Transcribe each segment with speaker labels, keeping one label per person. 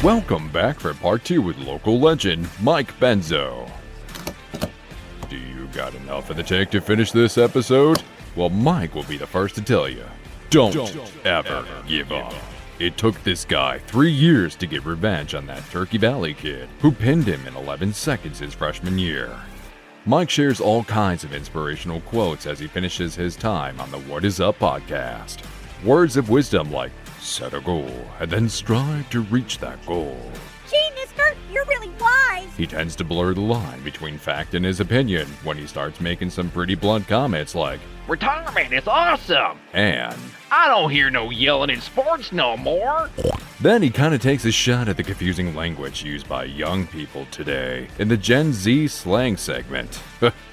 Speaker 1: Welcome back for part 2 with local legend Mike Buenzow. Do you got enough in the tank to finish this episode? Well, Mike will be the first to tell you. Don't ever give up. It took this guy 3 years to get revenge on that Turkey Valley kid who pinned him in 11 seconds his freshman year. Mike shares all kinds of inspirational quotes as he finishes his time on the What Is Up podcast. Words of wisdom like, set a goal and then strive to reach that goal.
Speaker 2: Gee, mister, you're really wise.
Speaker 1: He tends to blur the line between fact and his opinion when he starts making some pretty blunt comments like,
Speaker 3: retirement is awesome,
Speaker 1: and
Speaker 3: I don't hear no yelling in sports no more.
Speaker 1: Then he kind of takes a shot at the confusing language used by young people today in the Gen Z slang segment.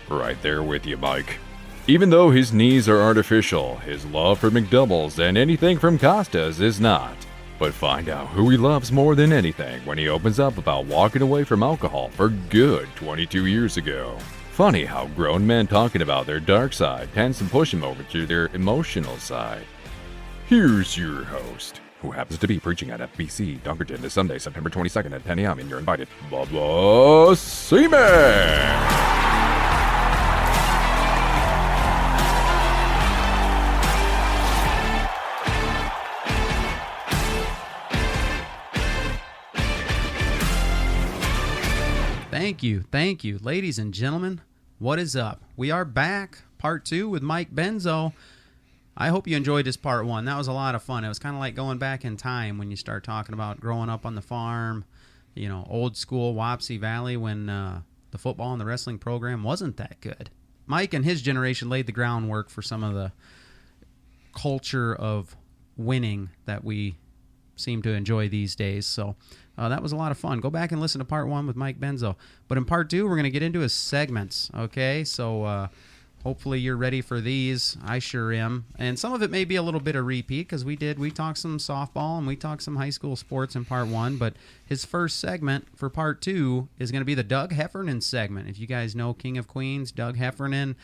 Speaker 1: Right there with you, Mike. Even though his knees are artificial, his love for McDoubles and anything from Costa's is not. But find out who he loves more than anything when he opens up about walking away from alcohol for good 22 years ago. Funny how grown men talking about their dark side tends to push him over to their emotional side. Here's your host, who happens to be preaching at FBC Dunkerton this Sunday, September 22nd at 10 a.m. and you're invited, Bubba Seaman!
Speaker 4: Thank you. Ladies and gentlemen, what is up? We are back, part 2 with Mike Buenzow. I hope you enjoyed this part 1. That was a lot of fun. It was kind of like going back in time when you start talking about growing up on the farm, you know, old school Wapsie Valley when the football and the wrestling program wasn't that good. Mike and his generation laid the groundwork for some of the culture of winning that we seem to enjoy these days. So that was a lot of fun. Go back and listen to part 1 with Mike Buenzow. But in part 2, we're going to get into his segments, okay? So hopefully you're ready for these. I sure am. And some of it may be a little bit of repeat because we talked some softball and we talked some high school sports in part 1. But his first segment for part 2 is going to be the Doug Heffernan segment. If you guys know King of Queens, Doug Heffernan,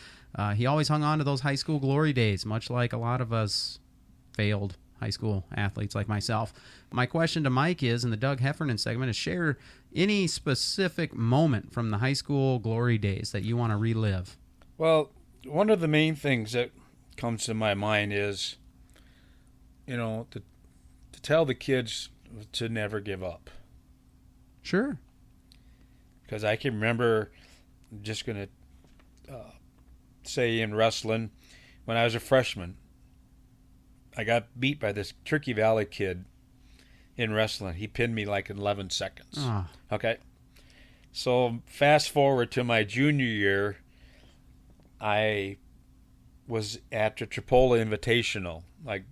Speaker 4: he always hung on to those high school glory days, much like a lot of us failed high school athletes like myself. My question to Mike is, in the Doug Heffernan segment, is share any specific moment from the high school glory days that you want to relive.
Speaker 5: Well, one of the main things that comes to my mind is, you know, to tell the kids to never give up.
Speaker 4: Sure.
Speaker 5: Because I can remember, I'm just going to say in wrestling, when I was a freshman, I got beat by this Turkey Valley kid in wrestling. He pinned me like in 11 seconds.
Speaker 4: Oh.
Speaker 5: Okay? So fast forward to my junior year, I was at the Chipotle Invitational. I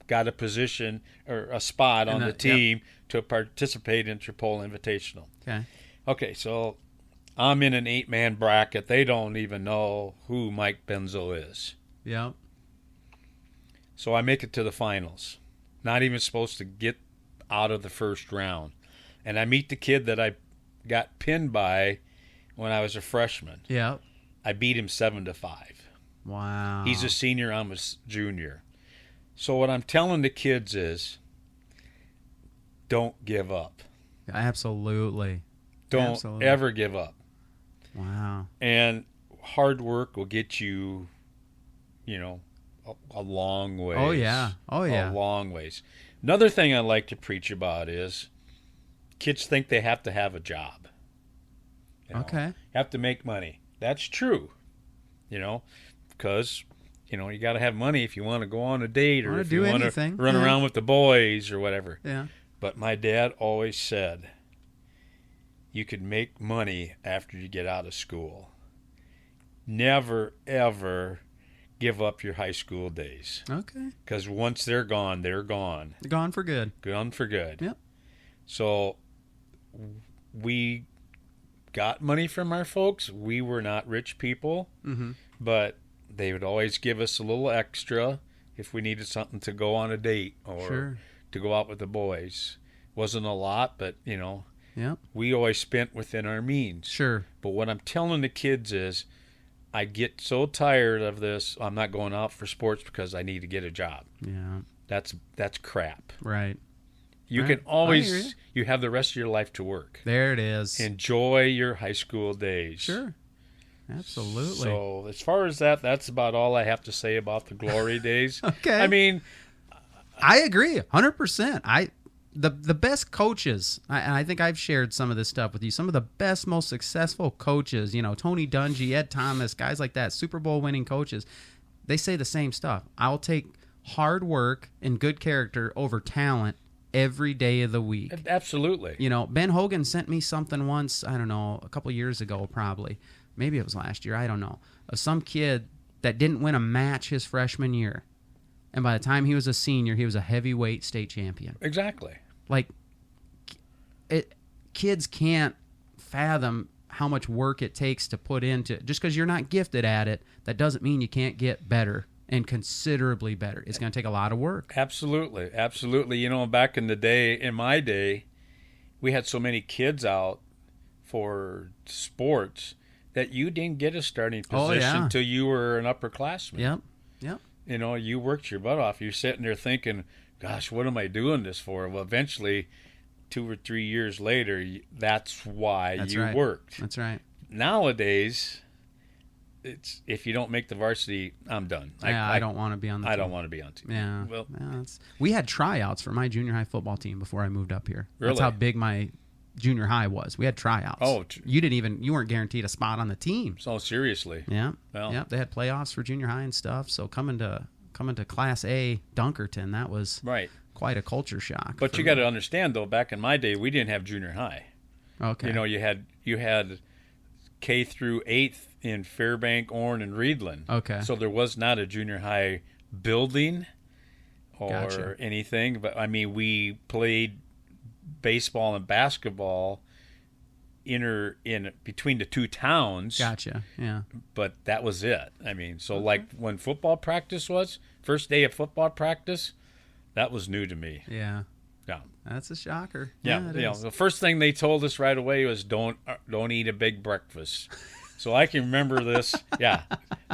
Speaker 5: got a position or a spot on the team to participate in Chipotle Invitational. Okay, so I'm in an 8-man bracket. They don't even know who Mike Buenzow is.
Speaker 4: Yep.
Speaker 5: So I make it to the finals. Not even supposed to get out of the first round. And I meet the kid that I got pinned by when I was a freshman.
Speaker 4: Yep.
Speaker 5: I beat him 7-5.
Speaker 4: Wow.
Speaker 5: He's a senior, I'm a junior. So what I'm telling the kids is, don't give up.
Speaker 4: Absolutely.
Speaker 5: Don't ever give up.
Speaker 4: Wow.
Speaker 5: And hard work will get you, you know, a long ways.
Speaker 4: Oh, yeah.
Speaker 5: A long ways. Another thing I like to preach about is kids think they have to have a job. You know,
Speaker 4: okay.
Speaker 5: Have to make money. That's true. You know, because, you know, you got to have money if you want to go on a date or if you want to run around with the boys or whatever.
Speaker 4: Yeah.
Speaker 5: But my dad always said, you could make money after you get out of school. Never, ever give up your high school days.
Speaker 4: Okay.
Speaker 5: Because once they're gone, they're gone.
Speaker 4: Gone for good.
Speaker 5: Gone for good.
Speaker 4: Yep.
Speaker 5: So we got money from our folks. We were not rich people, but they would always give us a little extra if we needed something to go on a date or to go out with the boys. Wasn't a lot, but, you know, we always spent within our means.
Speaker 4: Sure.
Speaker 5: But what I'm telling the kids is, I get so tired of this, I'm not going out for sports because I need to get a job.
Speaker 4: Yeah.
Speaker 5: That's crap.
Speaker 4: Right.
Speaker 5: You
Speaker 4: Right.
Speaker 5: can
Speaker 4: I hear
Speaker 5: always, you have the rest of your life to work.
Speaker 4: There it is.
Speaker 5: Enjoy your high school days.
Speaker 4: Sure. Absolutely.
Speaker 5: So as far as that, that's about all I have to say about the glory days.
Speaker 4: Okay.
Speaker 5: I mean,
Speaker 4: I agree 100%. The best coaches, and I think I've shared some of this stuff with you, some of the best, most successful coaches, Tony Dungy, Ed Thomas, guys like that, Super Bowl winning coaches, they say the same stuff. I'll take hard work and good character over talent every day of the week.
Speaker 5: absolutely.
Speaker 4: Ben Hogan sent me something once, I don't know, a couple years ago probably. Maybe it was last year, I don't know, of some kid that didn't win a match his freshman year. And by the time he was a senior, he was a heavyweight state champion.
Speaker 5: Exactly.
Speaker 4: Like, kids can't fathom how much work it takes to put into just because you're not gifted at it, that doesn't mean you can't get better and considerably better. It's going to take a lot of work.
Speaker 5: Absolutely. Absolutely. Back in the day, in my day, we had so many kids out for sports that you didn't get a starting position until you were an upperclassman.
Speaker 4: Yep.
Speaker 5: You worked your butt off. You're sitting there thinking, gosh, what am I doing this for? Well, eventually, 2 or 3 years later, that's why you worked.
Speaker 4: That's right.
Speaker 5: Nowadays, it's if you don't make the varsity, I'm done.
Speaker 4: I don't want to be on the team.
Speaker 5: I don't want to be on team.
Speaker 4: Yeah.
Speaker 5: Well,
Speaker 4: we had tryouts for my junior high football team before I moved up here.
Speaker 5: Really?
Speaker 4: That's how big my junior high was. We had tryouts.
Speaker 5: Oh,
Speaker 4: you weren't guaranteed a spot on the team.
Speaker 5: so seriously.
Speaker 4: Yeah.
Speaker 5: Well.
Speaker 4: Yeah. They had playoffs for junior high and stuff. So coming to Class A Dunkerton, that was
Speaker 5: Right.
Speaker 4: quite a culture shock.
Speaker 5: But you got to understand, though, back in my day, we didn't have junior high.
Speaker 4: Okay.
Speaker 5: You had K through 8th in Fairbank, Orne, and Reedland.
Speaker 4: Okay.
Speaker 5: So there was not a junior high building or
Speaker 4: Gotcha.
Speaker 5: anything. But, I mean, we played baseball and basketball in between the two towns.
Speaker 4: Gotcha. Yeah.
Speaker 5: But that was it. I mean, so like when football practice was, first day of football practice, that was new to me.
Speaker 4: Yeah.
Speaker 5: Yeah.
Speaker 4: That's a shocker.
Speaker 5: Yeah,
Speaker 4: it is.
Speaker 5: the first thing they told us right away was don't eat a big breakfast. So I can remember this. Yeah.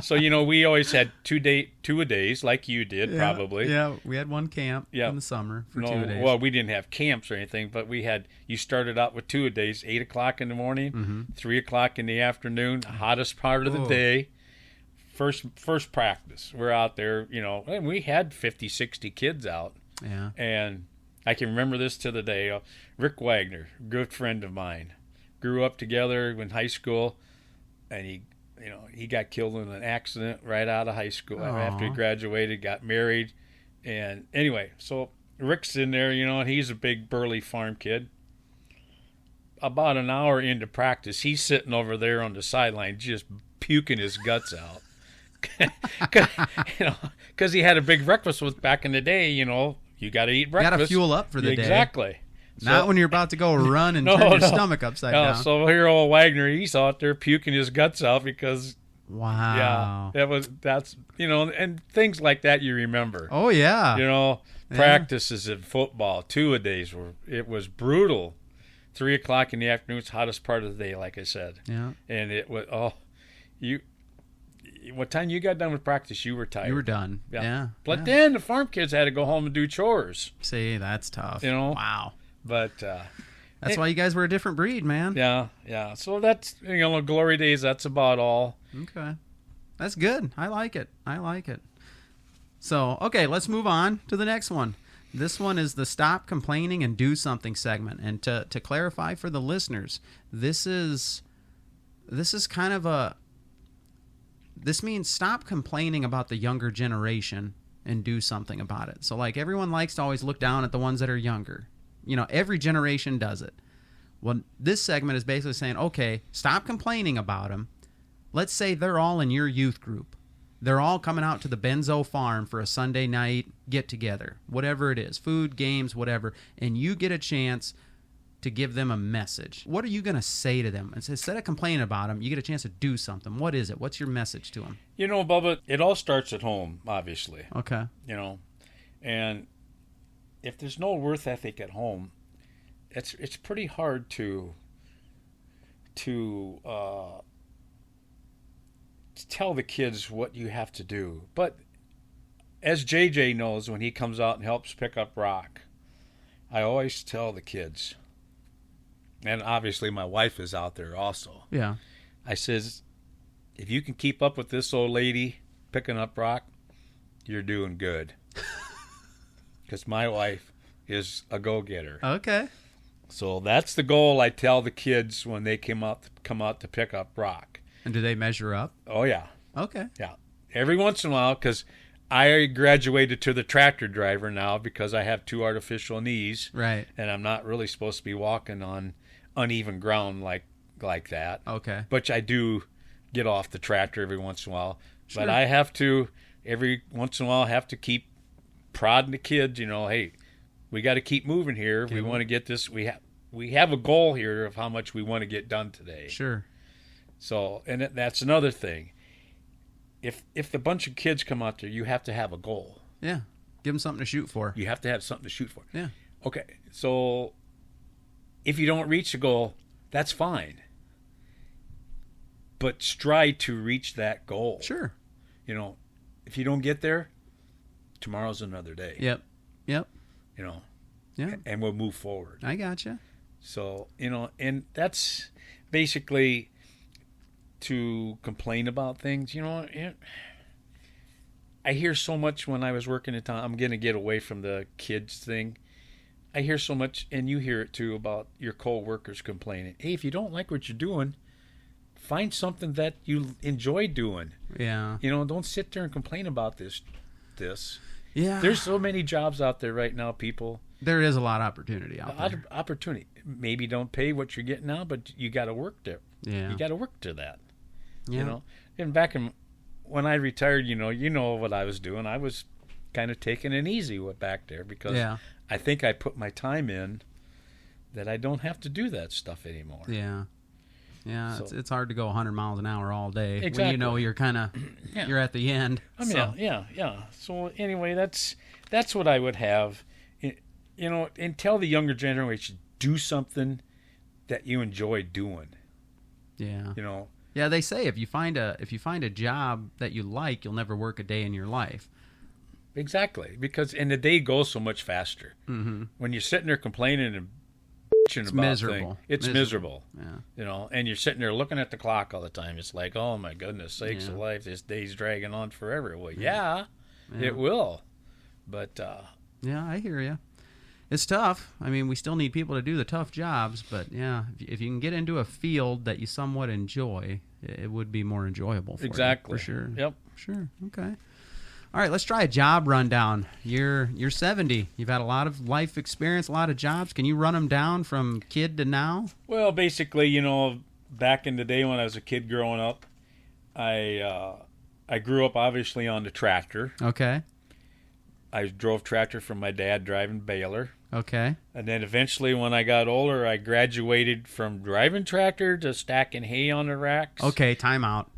Speaker 5: So we always had two-a-days like you did probably.
Speaker 4: Yeah, we had one camp in the summer for 2 days.
Speaker 5: Well, we didn't have camps or anything, but you started out with 2-a-days, 8:00 in the morning,
Speaker 4: Mm-hmm.
Speaker 5: 3:00 in the afternoon, hottest part of the day. First practice, we're out there, and we had 50, 60 kids out.
Speaker 4: Yeah.
Speaker 5: And I can remember this to the day. Rick Wagner, good friend of mine, grew up together in high school, and he got killed in an accident right out of high school. After he graduated, got married, and anyway, so Rick's in there, and he's a big burly farm kid. About an hour into practice, he's sitting over there on the sideline just puking his guts out. Because he had a big breakfast with back in the day, you got to eat breakfast.
Speaker 4: Got to fuel up for the day.
Speaker 5: Exactly.
Speaker 4: Not when you're about to go run and turn your stomach upside down.
Speaker 5: So here old Wagner, he's out there puking his guts out because
Speaker 4: wow.
Speaker 5: Yeah, that's and things like that you remember.
Speaker 4: Oh yeah.
Speaker 5: Practices in football, 2-a-days it was brutal. 3:00 in the afternoon, it's the hottest part of the day, like I said.
Speaker 4: Yeah.
Speaker 5: And it was what time you got done with practice, you were tired.
Speaker 4: You were done. Yeah.
Speaker 5: But then the farm kids had to go home and do chores.
Speaker 4: See, that's tough.
Speaker 5: Wow. But
Speaker 4: that's why you guys were a different breed, man.
Speaker 5: Yeah. So that's glory days. That's about all.
Speaker 4: Okay, that's good. I like it. So okay, let's move on to the next one. This one is the stop complaining and do something segment. And to clarify for the listeners, this is kind of this means stop complaining about the younger generation and do something about it. So like everyone likes to always look down at the ones that are younger. Every generation does it. Well, this segment is basically saying, okay, stop complaining about them. Let's say they're all in your youth group. They're all coming out to the Buenzow farm for a Sunday night get-together, whatever it is, food, games, whatever, and you get a chance to give them a message. What are you going to say to them? Instead of complaining about them, you get a chance to do something. What is it? What's your message to them?
Speaker 5: Bubba, it all starts at home, obviously.
Speaker 4: Okay.
Speaker 5: And if there's no work ethic at home, it's pretty hard to tell the kids what you have to do. But as JJ knows when he comes out and helps pick up rock, I always tell the kids, and obviously my wife is out there also.
Speaker 4: Yeah.
Speaker 5: I says, if you can keep up with this old lady picking up rock, you're doing good. Because my wife is a go-getter.
Speaker 4: Okay.
Speaker 5: So that's the goal I tell the kids when they come out to pick up rock.
Speaker 4: And do they measure up?
Speaker 5: Oh, yeah.
Speaker 4: Okay.
Speaker 5: Yeah. Every once in a while, because I graduated to the tractor driver now because I have 2 artificial knees.
Speaker 4: Right.
Speaker 5: And I'm not really supposed to be walking on uneven ground like that.
Speaker 4: Okay.
Speaker 5: But I do get off the tractor every once in a while.
Speaker 4: Sure.
Speaker 5: But I have to, every once in a while, have to keep prodding the kids, hey, we got to keep moving here. We want to get this. We have a goal here of how much we want to get done today.
Speaker 4: Sure.
Speaker 5: So, and that's another thing. If the bunch of kids come out there, you have to have a goal.
Speaker 4: Yeah. Give them something to shoot for.
Speaker 5: You have to have something to shoot for.
Speaker 4: Yeah.
Speaker 5: Okay. So if you don't reach the goal, that's fine. But strive to reach that goal.
Speaker 4: Sure.
Speaker 5: If you don't get there, tomorrow's another day.
Speaker 4: Yep.
Speaker 5: Yeah.
Speaker 4: And
Speaker 5: we'll move forward.
Speaker 4: I gotcha.
Speaker 5: So, and that's basically to complain about things. I hear so much when I was working at town. I'm going to get away from the kids thing. I hear so much, and you hear it too, about your co-workers complaining. Hey, if you don't like what you're doing, find something that you enjoy doing.
Speaker 4: Yeah.
Speaker 5: Don't sit there and complain about this.
Speaker 4: Yeah.
Speaker 5: There's so many jobs out there right now, people.
Speaker 4: There is a lot of opportunity out there.
Speaker 5: Opportunity. Maybe don't pay what you're getting now, but you got to work there.
Speaker 4: Yeah.
Speaker 5: You got to work to that.
Speaker 4: Yeah.
Speaker 5: And back when I retired, you know what I was doing. I was kind of taking it easy back there because I think I put my time in that I don't have to do that stuff anymore.
Speaker 4: Yeah. Yeah,
Speaker 5: So-
Speaker 4: it's hard to go 100 miles an hour all day when
Speaker 5: Exactly.
Speaker 4: you know you're kind of
Speaker 5: Yeah.
Speaker 4: you're at the end. So,
Speaker 5: yeah. So anyway, that's what I would have, and tell the younger generation, do something that you enjoy doing.
Speaker 4: yeah.
Speaker 5: You know,
Speaker 4: Yeah, they say if you find a job that you like, you'll never work a day in your life.
Speaker 5: exactly, because the day goes so much faster.
Speaker 4: Mm-hmm.
Speaker 5: When you're sitting there complaining and bitching
Speaker 4: It's
Speaker 5: about
Speaker 4: miserable.
Speaker 5: things, it's miserable.
Speaker 4: Yeah.
Speaker 5: And you're sitting there looking at the clock all the time. It's like, oh my goodness sakes
Speaker 4: Yeah.
Speaker 5: of life, this day's dragging on forever. Well,
Speaker 4: Yeah.
Speaker 5: it will, but
Speaker 4: Yeah, I hear you. It's tough. I mean, we still need people to do the tough jobs, but yeah, if you can get into a field that you somewhat enjoy, it would be more enjoyable for
Speaker 5: exactly,
Speaker 4: you, for sure.
Speaker 5: Yep.
Speaker 4: Sure. Okay. All right, let's try a job rundown. You're 70. You've had a lot of life experience, a lot of jobs. Can you run them down from kid to now?
Speaker 5: Well, basically, back in the day when I was a kid growing up, I grew up obviously on the tractor.
Speaker 4: Okay.
Speaker 5: I drove tractor from my dad driving baler.
Speaker 4: Okay.
Speaker 5: And then eventually when I got older, I graduated from driving tractor to stacking hay on the racks.
Speaker 4: Okay, time out.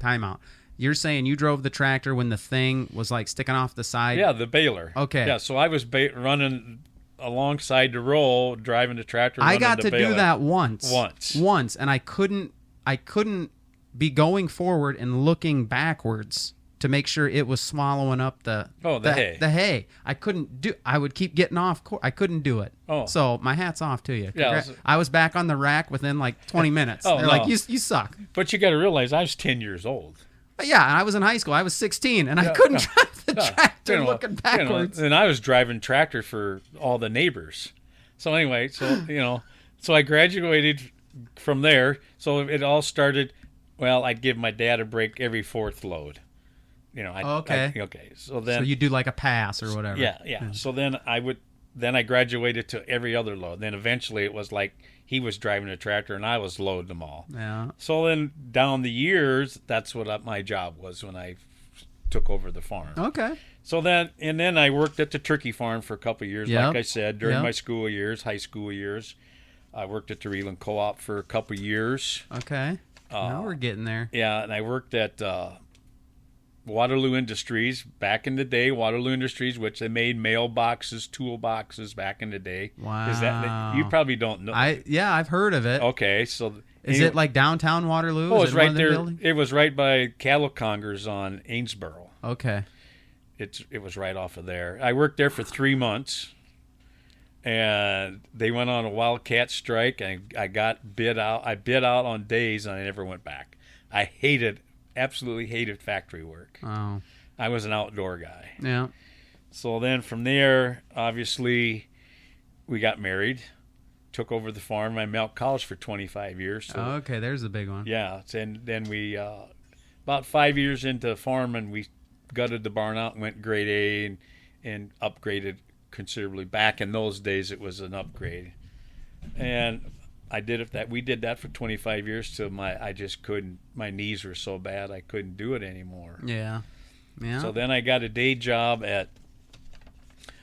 Speaker 4: You're saying you drove the tractor when the thing was like sticking off the side?
Speaker 5: Yeah, the baler.
Speaker 4: Okay.
Speaker 5: Yeah, so I was running alongside the roll, driving the tractor.
Speaker 4: I
Speaker 5: running
Speaker 4: got
Speaker 5: the
Speaker 4: to do
Speaker 5: baler.
Speaker 4: that once, and I couldn't be going forward and looking backwards to make sure it was swallowing up the
Speaker 5: hay.
Speaker 4: The hay. I would keep getting off course. I couldn't do it.
Speaker 5: Oh.
Speaker 4: So my hat's off to you.
Speaker 5: Yeah,
Speaker 4: I was back on the rack within like 20 minutes.
Speaker 5: Oh,
Speaker 4: They're
Speaker 5: no.
Speaker 4: like, you suck.
Speaker 5: But you got to realize I was 10 years old.
Speaker 4: Yeah, and I was in high school. I was 16, and I couldn't drive the tractor looking backwards.
Speaker 5: And I was driving tractor for all the neighbors. So anyway, so I graduated from there. So it all started. Well, I'd give my dad a break every fourth load.
Speaker 4: Okay.
Speaker 5: Okay. So then,
Speaker 4: So you do like a pass or whatever.
Speaker 5: yeah. So then I graduated to every other load. Then eventually it was like he was driving a tractor and I was loading them all.
Speaker 4: Yeah.
Speaker 5: So then down the years, that's what my job was when I took over the farm.
Speaker 4: Okay.
Speaker 5: So then I worked at the turkey farm for a couple of years,
Speaker 4: Yep.
Speaker 5: like I said, during
Speaker 4: Yep.
Speaker 5: my school years, high school years. I worked at the Reland Co-op for a couple of years.
Speaker 4: Okay. Now we're getting there.
Speaker 5: Yeah, and I worked at Waterloo Industries back in the day. Waterloo Industries, which they made mailboxes, toolboxes back in the day.
Speaker 4: Wow.
Speaker 5: Is that you probably don't know?
Speaker 4: I've heard of it.
Speaker 5: Okay, so
Speaker 4: Is it like downtown Waterloo?
Speaker 5: Oh,
Speaker 4: Is
Speaker 5: it's
Speaker 4: it one
Speaker 5: right
Speaker 4: of the
Speaker 5: there.
Speaker 4: buildings?
Speaker 5: It was right by cattle congers on Amesboro.
Speaker 4: Okay.
Speaker 5: It was right off of there. I worked there for 3 months. and they went on a wildcat strike, and I got bid out. I bid out on days, and I never went back. I absolutely hated factory work.
Speaker 4: Oh.
Speaker 5: I was an outdoor guy.
Speaker 4: Yeah.
Speaker 5: So then from there, obviously, we got married, took over the farm. I milked cows for 25 years. So,
Speaker 4: Okay, there's the big one.
Speaker 5: yeah, and then we, about 5 years into farming, we gutted the barn out and went grade A and upgraded considerably. Back in those days, it was an upgrade. And we did that for 25 years till I just couldn't, my knees were so bad I couldn't do it anymore.
Speaker 4: Yeah. Yeah.
Speaker 5: So then I got a day job at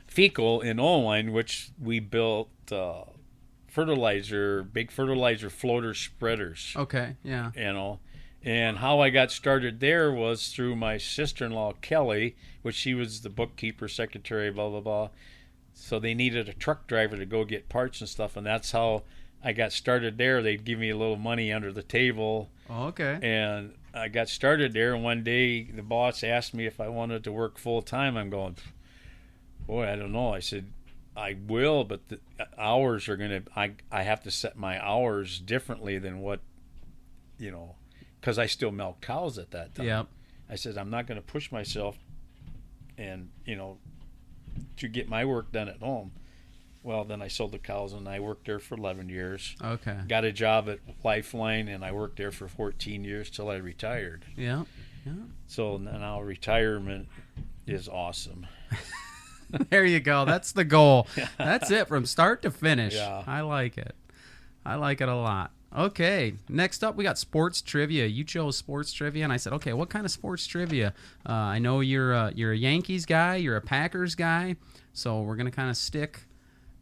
Speaker 5: Fecal in Owen, which we built big fertilizer floater spreaders.
Speaker 4: Okay, yeah.
Speaker 5: And how I got started there was through my sister-in-law Kelly, which she was the bookkeeper, secretary, blah blah blah. So they needed a truck driver to go get parts and stuff, and that's how I got started there. They'd give me a little money under the table.
Speaker 4: Okay.
Speaker 5: And I got started there, and one day the boss asked me if I wanted to work full time. I'm going, boy, I don't know. I said, I will, but the hours are going to, I have to set my hours differently than what, because I still milk cows at that time.
Speaker 4: Yep.
Speaker 5: I said, I'm not going to push myself and, to get my work done at home. Well, then I sold the cows, and I worked there for 11 years.
Speaker 4: Okay.
Speaker 5: Got a job at Lifeline, and I worked there for 14 years till I retired.
Speaker 4: Yeah. Yeah.
Speaker 5: So now retirement is awesome.
Speaker 4: There you go. That's the goal. That's it from start to finish.
Speaker 5: Yeah.
Speaker 4: I like it. I like it a lot. Okay. Next up, we got sports trivia. You chose sports trivia, and I said, okay, what kind of sports trivia? I know you're a Yankees guy. You're a Packers guy. So we're going to kind of stick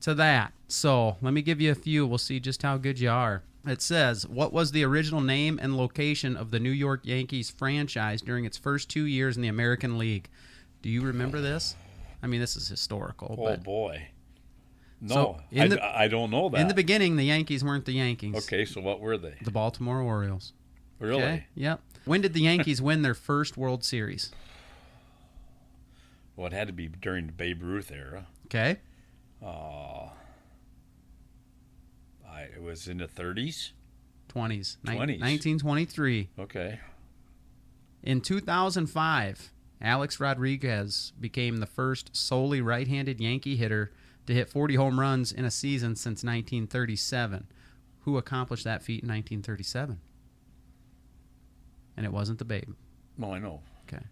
Speaker 4: to that. So let me give you a few. We'll see just how good you are. It says, what was the original name and location of the New York Yankees franchise during its first 2 years in the American League? Do you remember this? I mean, this is historical.
Speaker 5: Oh, boy. No,
Speaker 4: So,
Speaker 5: I don't know that.
Speaker 4: In the beginning, the Yankees weren't the Yankees.
Speaker 5: Okay, so what were they?
Speaker 4: The Baltimore Orioles.
Speaker 5: Really?
Speaker 4: Okay, yep. When did the Yankees win their first World Series?
Speaker 5: Well, it had to be during the Babe Ruth era.
Speaker 4: Okay.
Speaker 5: It was in the 30s?
Speaker 4: 20s.
Speaker 5: 20s.
Speaker 4: 1923.
Speaker 5: Okay.
Speaker 4: In 2005, Alex Rodriguez became the first solely right-handed Yankee hitter to hit 40 home runs in a season since 1937. Who accomplished that feat in 1937? And it wasn't the Babe.
Speaker 5: No, I know.
Speaker 4: Okay.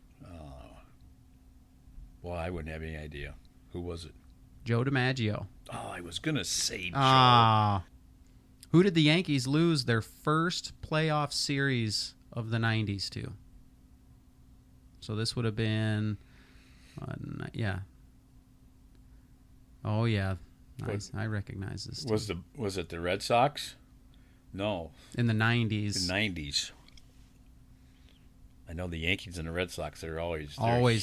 Speaker 5: Well, I wouldn't have any idea. Who was it?
Speaker 4: Joe DiMaggio.
Speaker 5: Oh, I was going to say Joe.
Speaker 4: Ah. Who did the Yankees lose their first playoff series of the 90s to? So this would have been, yeah. Oh, yeah. Nice. I recognize this. Too.
Speaker 5: Was it the Red Sox? No.
Speaker 4: In the 90s.
Speaker 5: The 90s. I know the Yankees and the Red Sox, they're always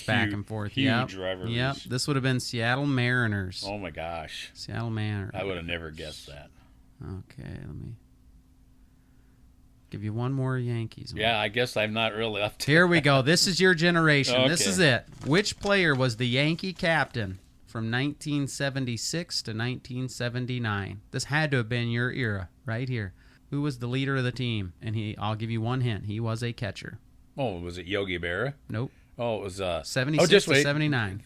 Speaker 4: back and forth.
Speaker 5: Huge rivalries.
Speaker 4: Yep. This would have been Seattle Mariners.
Speaker 5: Oh, my gosh.
Speaker 4: Seattle Mariners.
Speaker 5: I would have never guessed that.
Speaker 4: Okay, let me give you one more Yankees one.
Speaker 5: Yeah, I guess I'm not really up to
Speaker 4: Here we go. This is your generation.
Speaker 5: Okay.
Speaker 4: This is it. Which player was the Yankee captain from 1976 to 1979? This had to have been your era right here. Who was the leader of the team? And I'll give you one hint. He was a catcher.
Speaker 5: Oh, was it Yogi Berra?
Speaker 4: Nope.
Speaker 5: Oh, it was
Speaker 4: 76 to 79.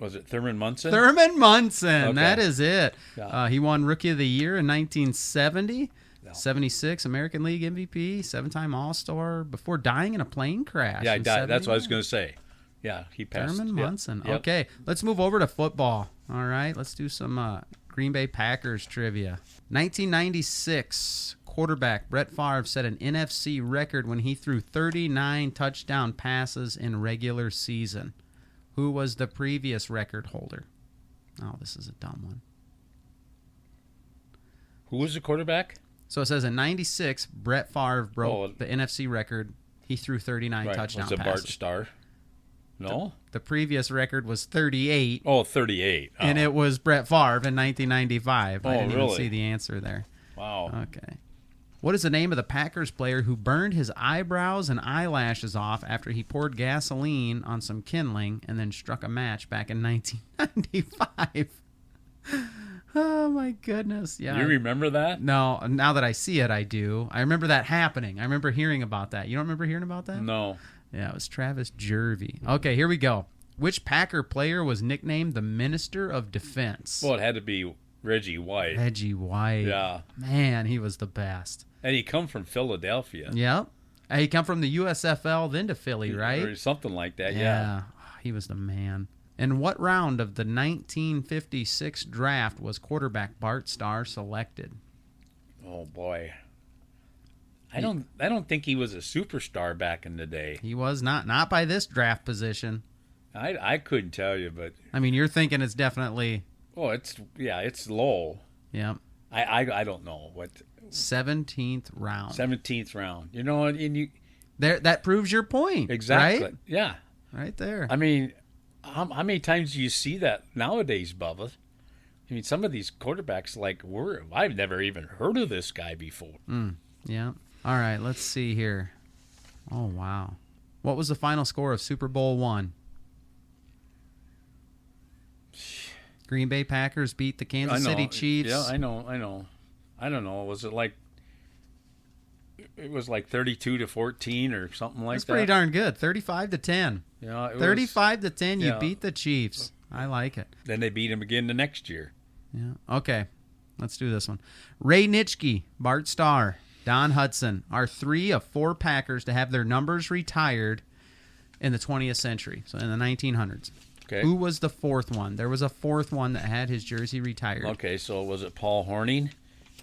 Speaker 5: Was it Thurman Munson?
Speaker 4: Thurman Munson.
Speaker 5: Okay.
Speaker 4: That is it.
Speaker 5: Yeah.
Speaker 4: He won Rookie of the Year in 1970.
Speaker 5: No.
Speaker 4: 76 American League MVP, 7-time All-Star before dying in a plane crash.
Speaker 5: Yeah,
Speaker 4: in
Speaker 5: that's what I was
Speaker 4: 79.
Speaker 5: going to say. Yeah, he passed.
Speaker 4: Thurman
Speaker 5: Yeah.
Speaker 4: Munson.
Speaker 5: Yep.
Speaker 4: Okay, let's move over to football. All right, let's do some Green Bay Packers trivia. 1996, quarterback Brett Favre set an NFC record when he threw 39 touchdown passes in regular season. Who was the previous record holder? Oh, this is a dumb one.
Speaker 5: Who was the quarterback?
Speaker 4: So it says in 96, Brett Favre broke
Speaker 5: Oh.
Speaker 4: the NFC record. He threw 39
Speaker 5: Right.
Speaker 4: touchdown
Speaker 5: Was it Bart
Speaker 4: passes.
Speaker 5: Starr? No?
Speaker 4: The previous record was 38.
Speaker 5: Oh, 38. Oh.
Speaker 4: And it was Brett Favre in 1995. I
Speaker 5: Oh,
Speaker 4: didn't even
Speaker 5: really?
Speaker 4: see the answer there.
Speaker 5: Wow.
Speaker 4: Okay. What is the name of the Packers player who burned his eyebrows and eyelashes off after he poured gasoline on some kindling and then struck a match back in 1995? Oh, my goodness. Yeah.
Speaker 5: You remember that?
Speaker 4: No, now that I see it, I do. I remember that happening. I remember hearing about that. You don't remember hearing about that?
Speaker 5: No.
Speaker 4: Yeah, it was Travis Jervey. Okay, here we go. Which Packer player was nicknamed the Minister of Defense?
Speaker 5: Well, it had to be Reggie White.
Speaker 4: Reggie White.
Speaker 5: Yeah.
Speaker 4: Man, he was the best.
Speaker 5: And he come from Philadelphia.
Speaker 4: Yep. He come from the USFL, then to Philly, right?
Speaker 5: Or something like that, yeah.
Speaker 4: Oh, he was the man. In what round of the 1956 draft was quarterback Bart Starr selected?
Speaker 5: Oh, boy. I don't think he was a superstar back in the day.
Speaker 4: He was not by this draft position.
Speaker 5: I couldn't tell you, but
Speaker 4: I mean, you're thinking it's definitely.
Speaker 5: Oh, it's low.
Speaker 4: Yep.
Speaker 5: I don't know what
Speaker 4: 17th round.
Speaker 5: 17th round. You know, and you
Speaker 4: there that proves your point.
Speaker 5: exactly.
Speaker 4: Right?
Speaker 5: Yeah.
Speaker 4: Right there.
Speaker 5: I mean, how many times do you see that nowadays, Bubba? I mean, some of these quarterbacks I've never even heard of this guy before.
Speaker 4: Yeah. All right, let's see here. Oh, wow. What was the final score of Super Bowl I? Green Bay Packers beat the Kansas City Chiefs.
Speaker 5: Yeah, I know. I don't know. Was it like it was like 32-14 or something like
Speaker 4: That's
Speaker 5: that?
Speaker 4: pretty darn good. 35-10.
Speaker 5: Yeah, it
Speaker 4: 35-10, you
Speaker 5: yeah.
Speaker 4: beat the Chiefs. I like it.
Speaker 5: Then they beat him again the next year.
Speaker 4: Yeah. Okay. Let's do this one. Ray Nitschke, Bart Starr, Don Hudson are 3 of 4 Packers to have their numbers retired in the 20th century, so in the 1900s.
Speaker 5: Okay.
Speaker 4: Who was the 4th one? There was a 4th one that had his jersey retired.
Speaker 5: Okay, so was it Paul Hornung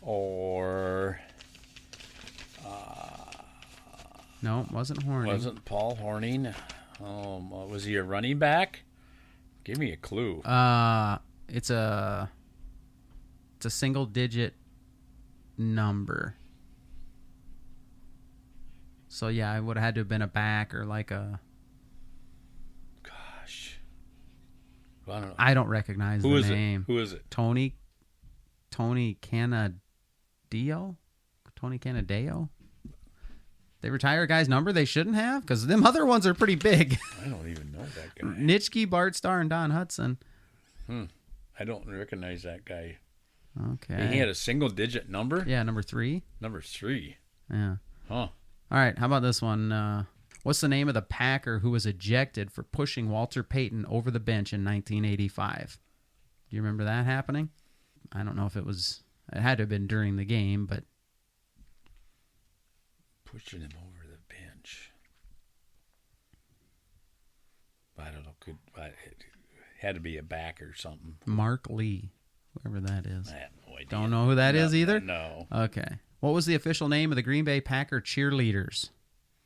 Speaker 5: or
Speaker 4: No, it wasn't Hornung.
Speaker 5: wasn't Paul Hornung? Was he a running back? Give me a clue.
Speaker 4: It's a single digit number. So yeah, it would have had to have been a back or like a.
Speaker 5: Gosh, well, I don't know.
Speaker 4: I don't recognize
Speaker 5: Who
Speaker 4: the
Speaker 5: is
Speaker 4: name.
Speaker 5: it? Who is it?
Speaker 4: Tony Canadeo? Tony Canadeo? They retire a guy's number they shouldn't have? Because them other ones are pretty big.
Speaker 5: I don't even know that guy.
Speaker 4: Nitschke, Bart Starr, and Don Hudson.
Speaker 5: I don't recognize that guy.
Speaker 4: Okay.
Speaker 5: He had a single-digit number.
Speaker 4: Yeah, number 3.
Speaker 5: Number 3.
Speaker 4: Yeah.
Speaker 5: Huh.
Speaker 4: All right, how about this one? What's the name of the Packer who was ejected for pushing Walter Payton over the bench in 1985? Do you remember that happening? I don't know if it was. It had to have been during the game, but
Speaker 5: Pushing him over the bench. I don't know. It had to be a back or something.
Speaker 4: Mark Lee, whoever that is.
Speaker 5: I have no idea.
Speaker 4: Don't know who that is either?
Speaker 5: No.
Speaker 4: Okay. What was the official name of the Green Bay Packer cheerleaders?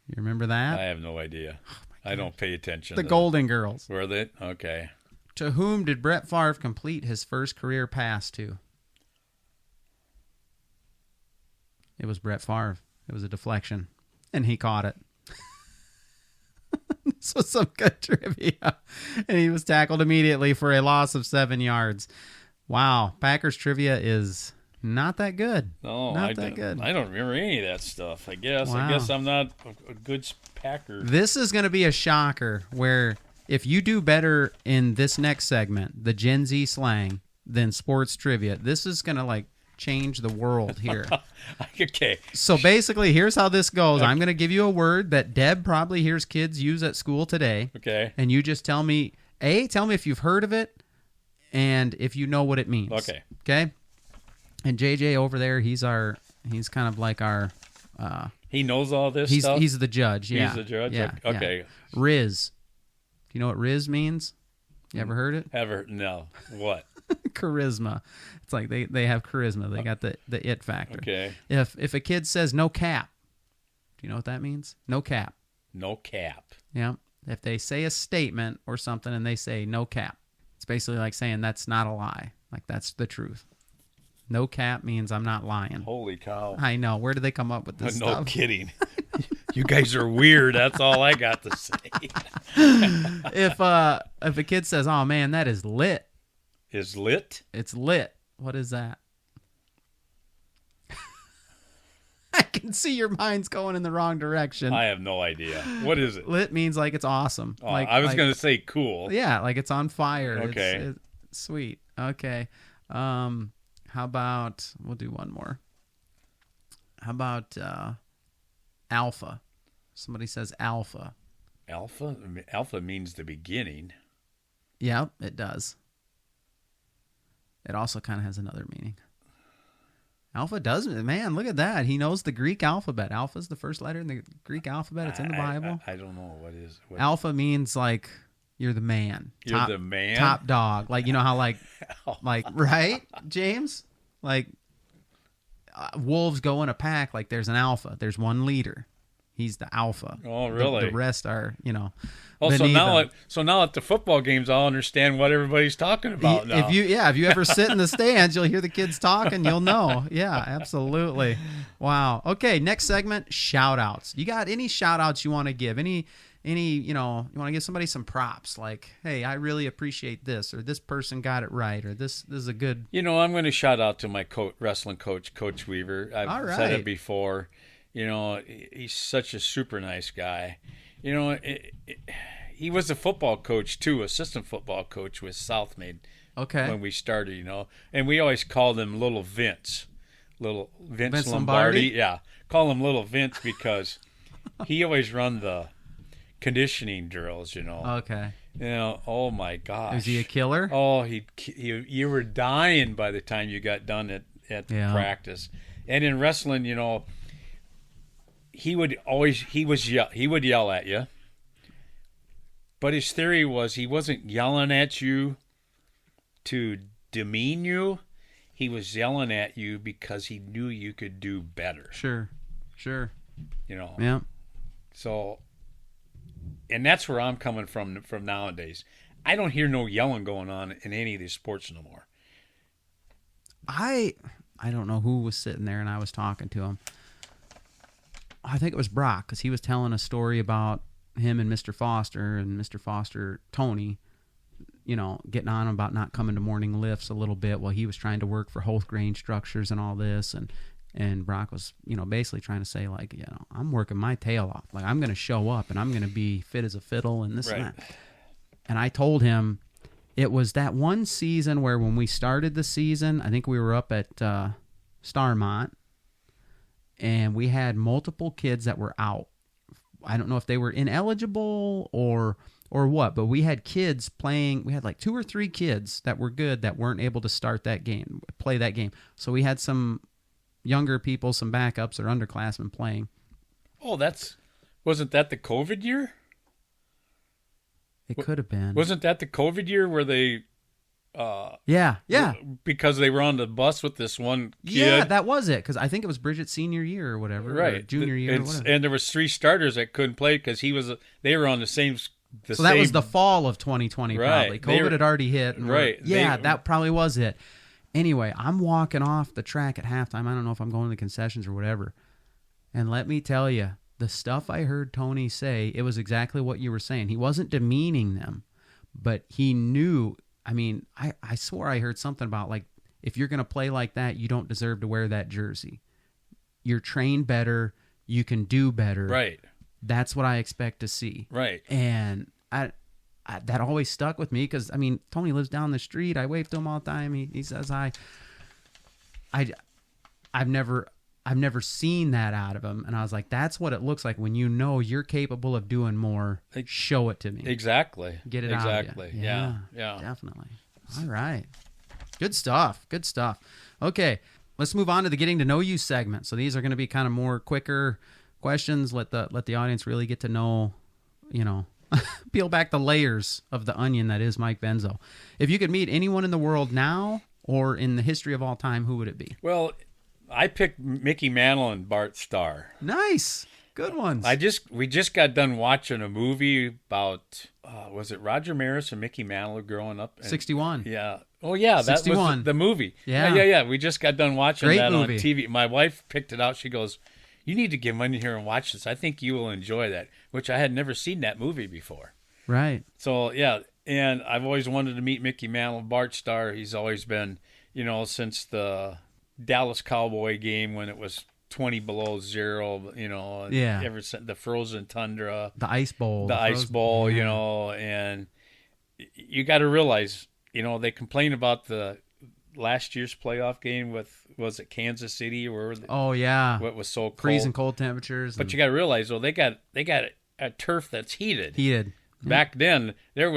Speaker 4: You remember that?
Speaker 5: I have no idea. I don't pay attention.
Speaker 4: The
Speaker 5: to
Speaker 4: Golden Girls.
Speaker 5: Were they? Okay.
Speaker 4: To whom did Brett Favre complete his first career pass to? It was Brett Favre. It was a deflection, and he caught it. This was some good trivia. And he was tackled immediately for a loss of 7 yards. Wow. Packers trivia is not that good.
Speaker 5: No,
Speaker 4: not that good.
Speaker 5: I don't remember any of that stuff. I guess.
Speaker 4: Wow.
Speaker 5: I guess I'm not a good Packer.
Speaker 4: This is going to be a shocker where if you do better in this next segment, the Gen Z slang, than sports trivia, this is going to change the world here.
Speaker 5: Okay.
Speaker 4: So basically, here's how this goes. I'm going to give you a word that Deb probably hears kids use at school today.
Speaker 5: Okay.
Speaker 4: And you just tell me if you've heard of it and if you know what it means.
Speaker 5: Okay.
Speaker 4: Okay? And JJ over there, he's kind of like our
Speaker 5: He knows all this stuff?
Speaker 4: He's the judge, yeah.
Speaker 5: He's the judge?
Speaker 4: Yeah.
Speaker 5: Okay.
Speaker 4: Yeah. Riz. Do you know what Riz means? You ever heard it?
Speaker 5: No. What?
Speaker 4: Charisma. It's like they have charisma. They got the it factor.
Speaker 5: Okay.
Speaker 4: If a kid says no cap, do you know what that means? No cap.
Speaker 5: No cap.
Speaker 4: Yeah. If they say a statement or something and they say no cap, it's basically like saying that's not a lie. Like that's the truth. No cap means I'm not lying.
Speaker 5: Holy cow.
Speaker 4: I know. Where did they come up with this
Speaker 5: No
Speaker 4: stuff?
Speaker 5: kidding. You guys are weird. That's all I got to say.
Speaker 4: If a kid says, "Oh man, that is lit."
Speaker 5: Is lit?
Speaker 4: It's lit. What is that? I can see your mind's going in the wrong direction.
Speaker 5: I have no idea. What is it?
Speaker 4: Lit means like it's awesome.
Speaker 5: Oh,
Speaker 4: like
Speaker 5: I was
Speaker 4: like-
Speaker 5: going to say cool.
Speaker 4: Yeah, like it's on fire.
Speaker 5: Okay.
Speaker 4: It's sweet. Okay. How about we'll do one more. How about alpha? Somebody says alpha.
Speaker 5: Alpha? Alpha means the beginning.
Speaker 4: Yep, it does. It also kind of has another meaning. Alpha does, man, look at that. He knows the Greek alphabet. Alpha is the first letter in the Greek alphabet. It's in the Bible.
Speaker 5: I don't know what is. What,
Speaker 4: Alpha means like you're the man.
Speaker 5: You're the man?
Speaker 4: Top dog. Like, you know how like right, James? Like wolves go in a pack, like there's an alpha. There's one leader. He's the alpha.
Speaker 5: Oh, really?
Speaker 4: The rest are,
Speaker 5: Oh, so
Speaker 4: beneath
Speaker 5: now,
Speaker 4: him.
Speaker 5: At the football games, I'll understand what everybody's talking about now.
Speaker 4: If you ever sit in the stands, you'll hear the kids talking. You'll know. Yeah, absolutely. Wow. Okay, next segment, shout outs. You got any shout outs you want to give? Any you want to give somebody some props, like, hey, I really appreciate this, or this person got it right, or this is a good.
Speaker 5: I'm going to shout out to my wrestling coach, Coach Weaver. I've
Speaker 4: All right.
Speaker 5: said it before. He's such a super nice guy. He was a football coach too, assistant football coach with Southmaid.
Speaker 4: Okay.
Speaker 5: When we started, and we always called him Little Vince
Speaker 4: Vince
Speaker 5: Lombardi.
Speaker 4: Lombardi?
Speaker 5: Yeah, call him Little Vince because he always run the conditioning drills.
Speaker 4: Okay.
Speaker 5: Oh my gosh.
Speaker 4: Is he a killer?
Speaker 5: Oh, you were dying by the time you got done at practice. And in wrestling, he would yell at you. But his theory was he wasn't yelling at you to demean you. He was yelling at you because he knew you could do better.
Speaker 4: Sure. Yeah.
Speaker 5: So, and that's where I'm coming from nowadays. I don't hear no yelling going on in any of these sports no more.
Speaker 4: I don't know who was sitting there, and I was talking to him. I think it was Brock, because he was telling a story about him and Mr. Foster, and Mr. Foster, Tony, getting on him about not coming to morning lifts a little bit while he was trying to work for whole grain structures and all this. And Brock was, basically trying to say, like, I'm working my tail off. Like, I'm going to show up, and I'm going to be fit as a fiddle and this and that. And I told him it was that one season where when we started the season, I think we were up at Starmont, and we had multiple kids that were out. I don't know if they were ineligible or what, but we had kids playing. We had like 2 or 3 kids that were good that weren't able to play that game. So we had some younger people, some backups or underclassmen playing.
Speaker 5: Oh, wasn't that the COVID year?
Speaker 4: It could have been.
Speaker 5: Wasn't that the COVID year where they...
Speaker 4: Yeah.
Speaker 5: Because they were on the bus with this one kid.
Speaker 4: Yeah, that was it. Because I think it was Bridget's senior year or whatever,
Speaker 5: right?
Speaker 4: Or junior year, or whatever.
Speaker 5: And there was 3 starters that couldn't play because they were on the same.
Speaker 4: So that was the fall of 2020, probably.
Speaker 5: Right.
Speaker 4: COVID had already hit. And
Speaker 5: right.
Speaker 4: That probably was it. Anyway, I'm walking off the track at halftime. I don't know if I'm going to the concessions or whatever. And let me tell you, the stuff I heard Tony say, it was exactly what you were saying. He wasn't demeaning them, but he knew. I mean, I swore I heard something about, like, if you're going to play like that, you don't deserve to wear that jersey. You're trained better. You can do better.
Speaker 5: Right.
Speaker 4: That's what I expect to see.
Speaker 5: Right.
Speaker 4: And I that always stuck with me because, I mean, Tony lives down the street. I wave to him all the time. He says hi. I've never seen that out of him. And I was like, that's what it looks like when you're capable of doing more. Show it to me.
Speaker 5: Exactly.
Speaker 4: Get it out of you.
Speaker 5: Yeah.
Speaker 4: Definitely. All right. Good stuff. Okay, let's move on to the getting to know you segment. So these are going to be kind of more quicker questions. Let the audience really get to know, peel back the layers of the onion that is Mike Buenzow. If you could meet anyone in the world now or in the history of all time, who would it be?
Speaker 5: Well, I picked Mickey Mantle and Bart Starr.
Speaker 4: Nice. Good ones.
Speaker 5: We just got done watching a movie about was it Roger Maris and Mickey Mantle growing up?
Speaker 4: 61.
Speaker 5: Yeah. Oh yeah, that
Speaker 4: 61.
Speaker 5: was the movie.
Speaker 4: Yeah.
Speaker 5: Yeah. We just got done watching
Speaker 4: Great
Speaker 5: that
Speaker 4: movie.
Speaker 5: on TV. My wife picked it out. She goes, "You need to get in here and watch this. I think you will enjoy that." Which I had never seen that movie before.
Speaker 4: Right.
Speaker 5: So yeah, and I've always wanted to meet Mickey Mantle, Bart Starr. He's always been, since the Dallas Cowboy game when it was 20 below zero, and
Speaker 4: Yeah.
Speaker 5: ever since the frozen tundra,
Speaker 4: The ice bowl.
Speaker 5: the ice bowl, and you got to realize, they complain about the last year's playoff game was it Kansas City where
Speaker 4: Oh yeah.
Speaker 5: what was so cold,
Speaker 4: Freezing cold temperatures.
Speaker 5: but you got to realize though they got a turf that's heated.
Speaker 4: heated.
Speaker 5: Back then, it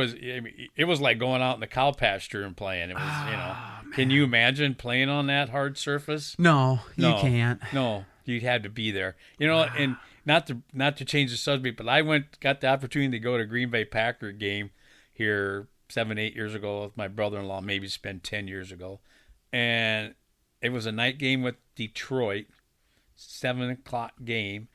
Speaker 5: was like going out in the cow pasture and playing. It was, can you imagine playing on that hard surface?
Speaker 4: No, you
Speaker 5: No.
Speaker 4: can't.
Speaker 5: No, you had to be there. And not to change the subject, but I got the opportunity to go to Green Bay Packer game here 7-8 years ago with my brother-in-law. Maybe it's been 10 years ago, and it was a night game with Detroit, 7:00 game.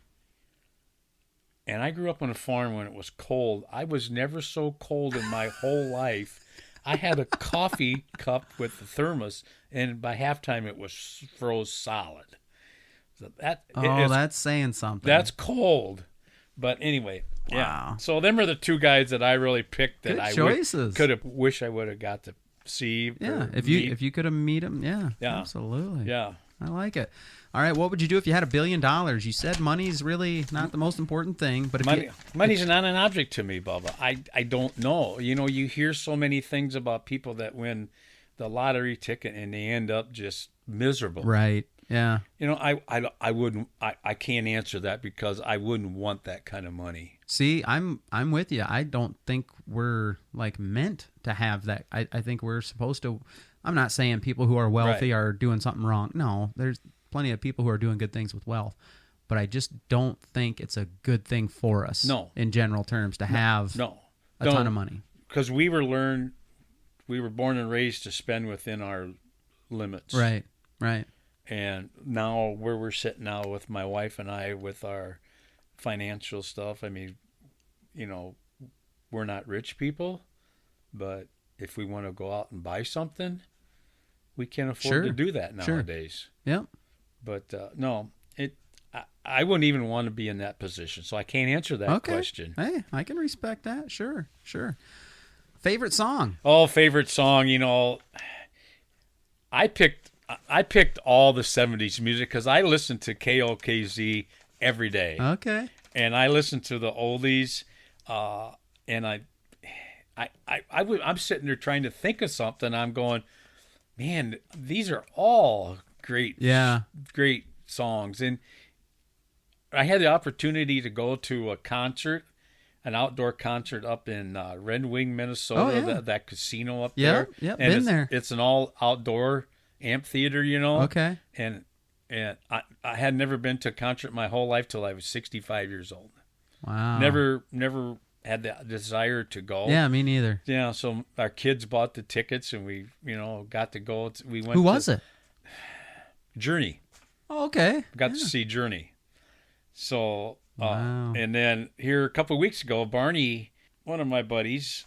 Speaker 5: And I grew up on a farm when it was cold. I was never so cold in my whole life. I had a coffee cup with the thermos, and by halftime it was froze solid. So
Speaker 4: That's saying something.
Speaker 5: that's cold. But anyway,
Speaker 4: Wow.
Speaker 5: yeah. So them are the two guys that I really picked that
Speaker 4: Good
Speaker 5: I
Speaker 4: choices.
Speaker 5: wish I would have got to see.
Speaker 4: Yeah,
Speaker 5: or
Speaker 4: if
Speaker 5: meet.
Speaker 4: you could have met him, yeah,
Speaker 5: Yeah.
Speaker 4: absolutely.
Speaker 5: Yeah.
Speaker 4: I like it. All right, what would you do if you had $1 billion? You said money's really not the most important thing, but if
Speaker 5: Money's not an object to me, Bubba. I don't know. You hear so many things about people that win the lottery ticket and they end up just miserable.
Speaker 4: right, yeah,
Speaker 5: I wouldn't. I can't answer that because I wouldn't want that kind of money.
Speaker 4: see, I'm with you. I don't think we're like meant to have that. I think we're supposed to. I'm not saying people who are wealthy
Speaker 5: Right.
Speaker 4: are doing something wrong. No, there's plenty of people who are doing good things with wealth, but I just don't think it's a good thing for us.
Speaker 5: No.
Speaker 4: In general terms, to have
Speaker 5: No,
Speaker 4: a ton of money.
Speaker 5: because we were born and raised to spend within our limits.
Speaker 4: Right, right.
Speaker 5: And now where we're sitting now with my wife and I with our financial stuff, I mean, we're not rich people, but if we want to go out and buy something, we can afford
Speaker 4: Sure.
Speaker 5: to do that
Speaker 4: Sure.
Speaker 5: nowadays.
Speaker 4: Yep.
Speaker 5: But no, I wouldn't even want to be in that position, so I can't answer that
Speaker 4: Okay.
Speaker 5: question.
Speaker 4: Hey, I can respect that. Sure, sure. Favorite song?
Speaker 5: Oh, favorite song, I picked all the 70s music because I listen to KOKZ every day.
Speaker 4: Okay.
Speaker 5: And I listen to the oldies, and I'm sitting there trying to think of something. I'm going, man, these are all great,
Speaker 4: Yeah.
Speaker 5: great songs. And I had the opportunity to go to a concert, an outdoor concert up in Red Wing, Minnesota.
Speaker 4: Oh, yeah.
Speaker 5: That casino up
Speaker 4: Yeah,
Speaker 5: there.
Speaker 4: yeah,
Speaker 5: And
Speaker 4: been there.
Speaker 5: It's an all outdoor amphitheater,
Speaker 4: Okay.
Speaker 5: And I had never been to a concert my whole life till I was 65 years old.
Speaker 4: Wow.
Speaker 5: Never had the desire to go.
Speaker 4: Yeah, me neither.
Speaker 5: Yeah, so our kids bought the tickets and we, got to go. We went
Speaker 4: Who was it?
Speaker 5: Journey.
Speaker 4: Oh, okay.
Speaker 5: Got to see Journey. So,
Speaker 4: Wow.
Speaker 5: and then here a couple of weeks ago, Barney, one of my buddies,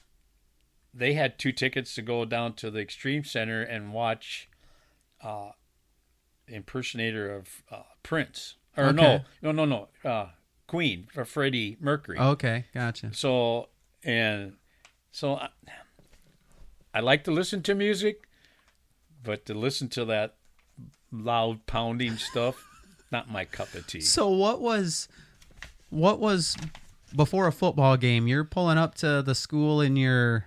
Speaker 5: they had 2 tickets to go down to the Extreme Center and watch impersonator of Prince. Or
Speaker 4: Okay.
Speaker 5: no. Queen for Freddie Mercury.
Speaker 4: Okay, gotcha.
Speaker 5: So I like to listen to music, but to listen to that loud pounding stuff, not my cup of tea.
Speaker 4: So what was before a football game? You're pulling up to the school in your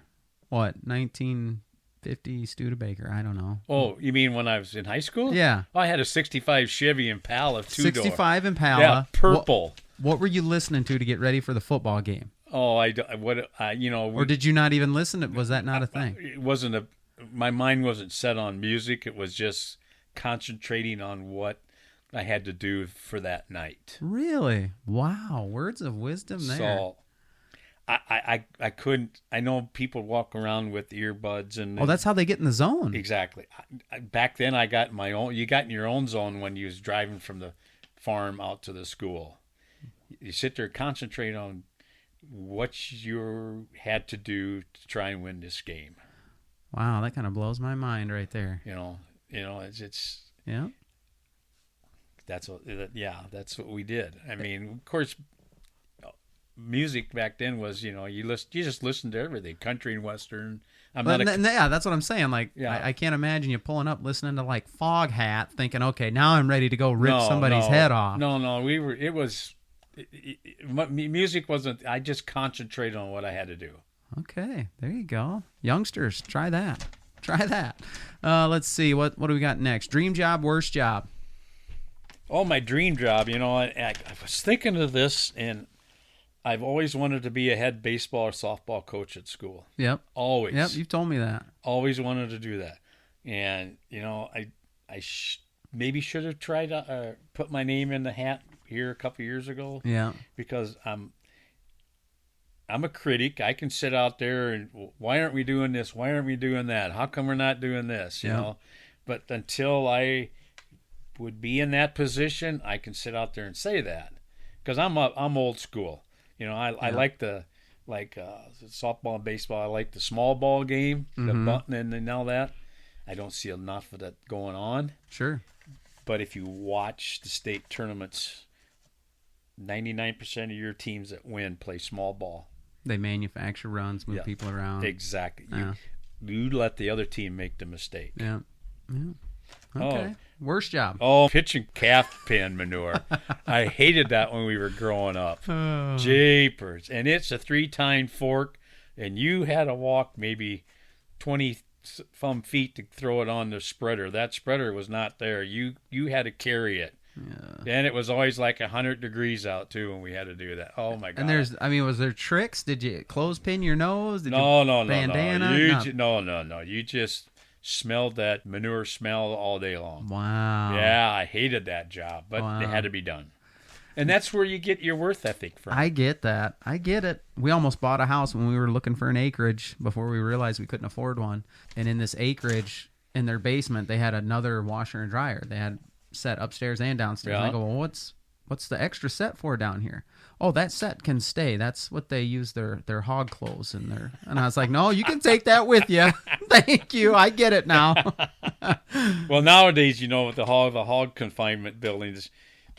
Speaker 4: 1950 Studebaker? I don't know.
Speaker 5: Oh, you mean when I was in high school?
Speaker 4: Yeah.
Speaker 5: Oh, I had a 65 Chevy Impala 2-door.
Speaker 4: 65 Impala.
Speaker 5: Yeah, purple.
Speaker 4: What were you listening to get ready for the football game?
Speaker 5: Oh,
Speaker 4: Or did you not even listen? Was that not a thing?
Speaker 5: It wasn't my mind wasn't set on music. It was just concentrating on what I had to do for that night.
Speaker 4: Really? Wow. Words of wisdom there.
Speaker 5: So I couldn't. I know people walk around with earbuds and.
Speaker 4: Oh, that's how they get in the zone.
Speaker 5: Exactly. Back then, I got my own. You got in your own zone when you was driving from the farm out to the school. You sit there, concentrate on what you had to do to try and win this game.
Speaker 4: Wow, that kind of blows my mind right there.
Speaker 5: It's
Speaker 4: Yeah.
Speaker 5: that's what we did. I mean, of course, music back then was, you just listened to everything, country and western.
Speaker 4: Yeah, that's what I'm saying. Like,
Speaker 5: Yeah.
Speaker 4: I can't imagine you pulling up listening to like Fog Hat, thinking, okay, now I'm ready to go rip somebody's head off.
Speaker 5: No, music wasn't. I just concentrated on what I had to do.
Speaker 4: Okay, there you go. Youngsters, try that. Try that. Let's see. What do we got next? Dream job, worst job?
Speaker 5: Oh, my dream job. I was thinking of this, and I've always wanted to be a head baseball or softball coach at school.
Speaker 4: Yep.
Speaker 5: Always.
Speaker 4: Yep, you've told me that.
Speaker 5: Always wanted to do that. And, maybe should have tried to put my name in the hat here a couple years ago.
Speaker 4: Yeah.
Speaker 5: Because I'm a critic. I can sit out there and, why aren't we doing this? Why aren't we doing that? How come we're not doing this? You know? But until I would be in that position, I can sit out there and say that. Because I'm old school. I like softball and baseball. I like the small ball game, the button and all that. I don't see enough of that going on.
Speaker 4: Sure.
Speaker 5: But if you watch the state tournaments, 99% of your teams that win play small ball.
Speaker 4: They manufacture runs, move people around.
Speaker 5: Exactly.
Speaker 4: Yeah.
Speaker 5: You let the other team make the mistake.
Speaker 4: Yeah. Okay. Worst job.
Speaker 5: Oh, pitching calf pen manure. I hated that when we were growing up. Jeepers. And it's a 3-tine fork, and you had to walk maybe 20 some feet to throw it on the spreader. That spreader was not there. You had to carry it. Yeah. And it was always like 100 degrees out too when we had to do that. Oh my God.
Speaker 4: And was there tricks? Did you clothespin your nose?
Speaker 5: No.
Speaker 4: Bandana?
Speaker 5: No. You just smelled that manure smell all day long.
Speaker 4: Wow.
Speaker 5: Yeah, I hated that job, but it had to be done. And that's where you get your worth ethic from.
Speaker 4: I get that. I get it. We almost bought a house when we were looking for an acreage before we realized we couldn't afford one. And in this acreage, in their basement, they had another washer and dryer. They had set upstairs and downstairs.
Speaker 5: Yeah.
Speaker 4: And I go, well, what's the extra set for down here? Oh, that set can stay. That's what they use their hog clothes in there. And I was like, no, you can take that with you. Thank you. I get it now.
Speaker 5: Well, nowadays, with the hog confinement buildings,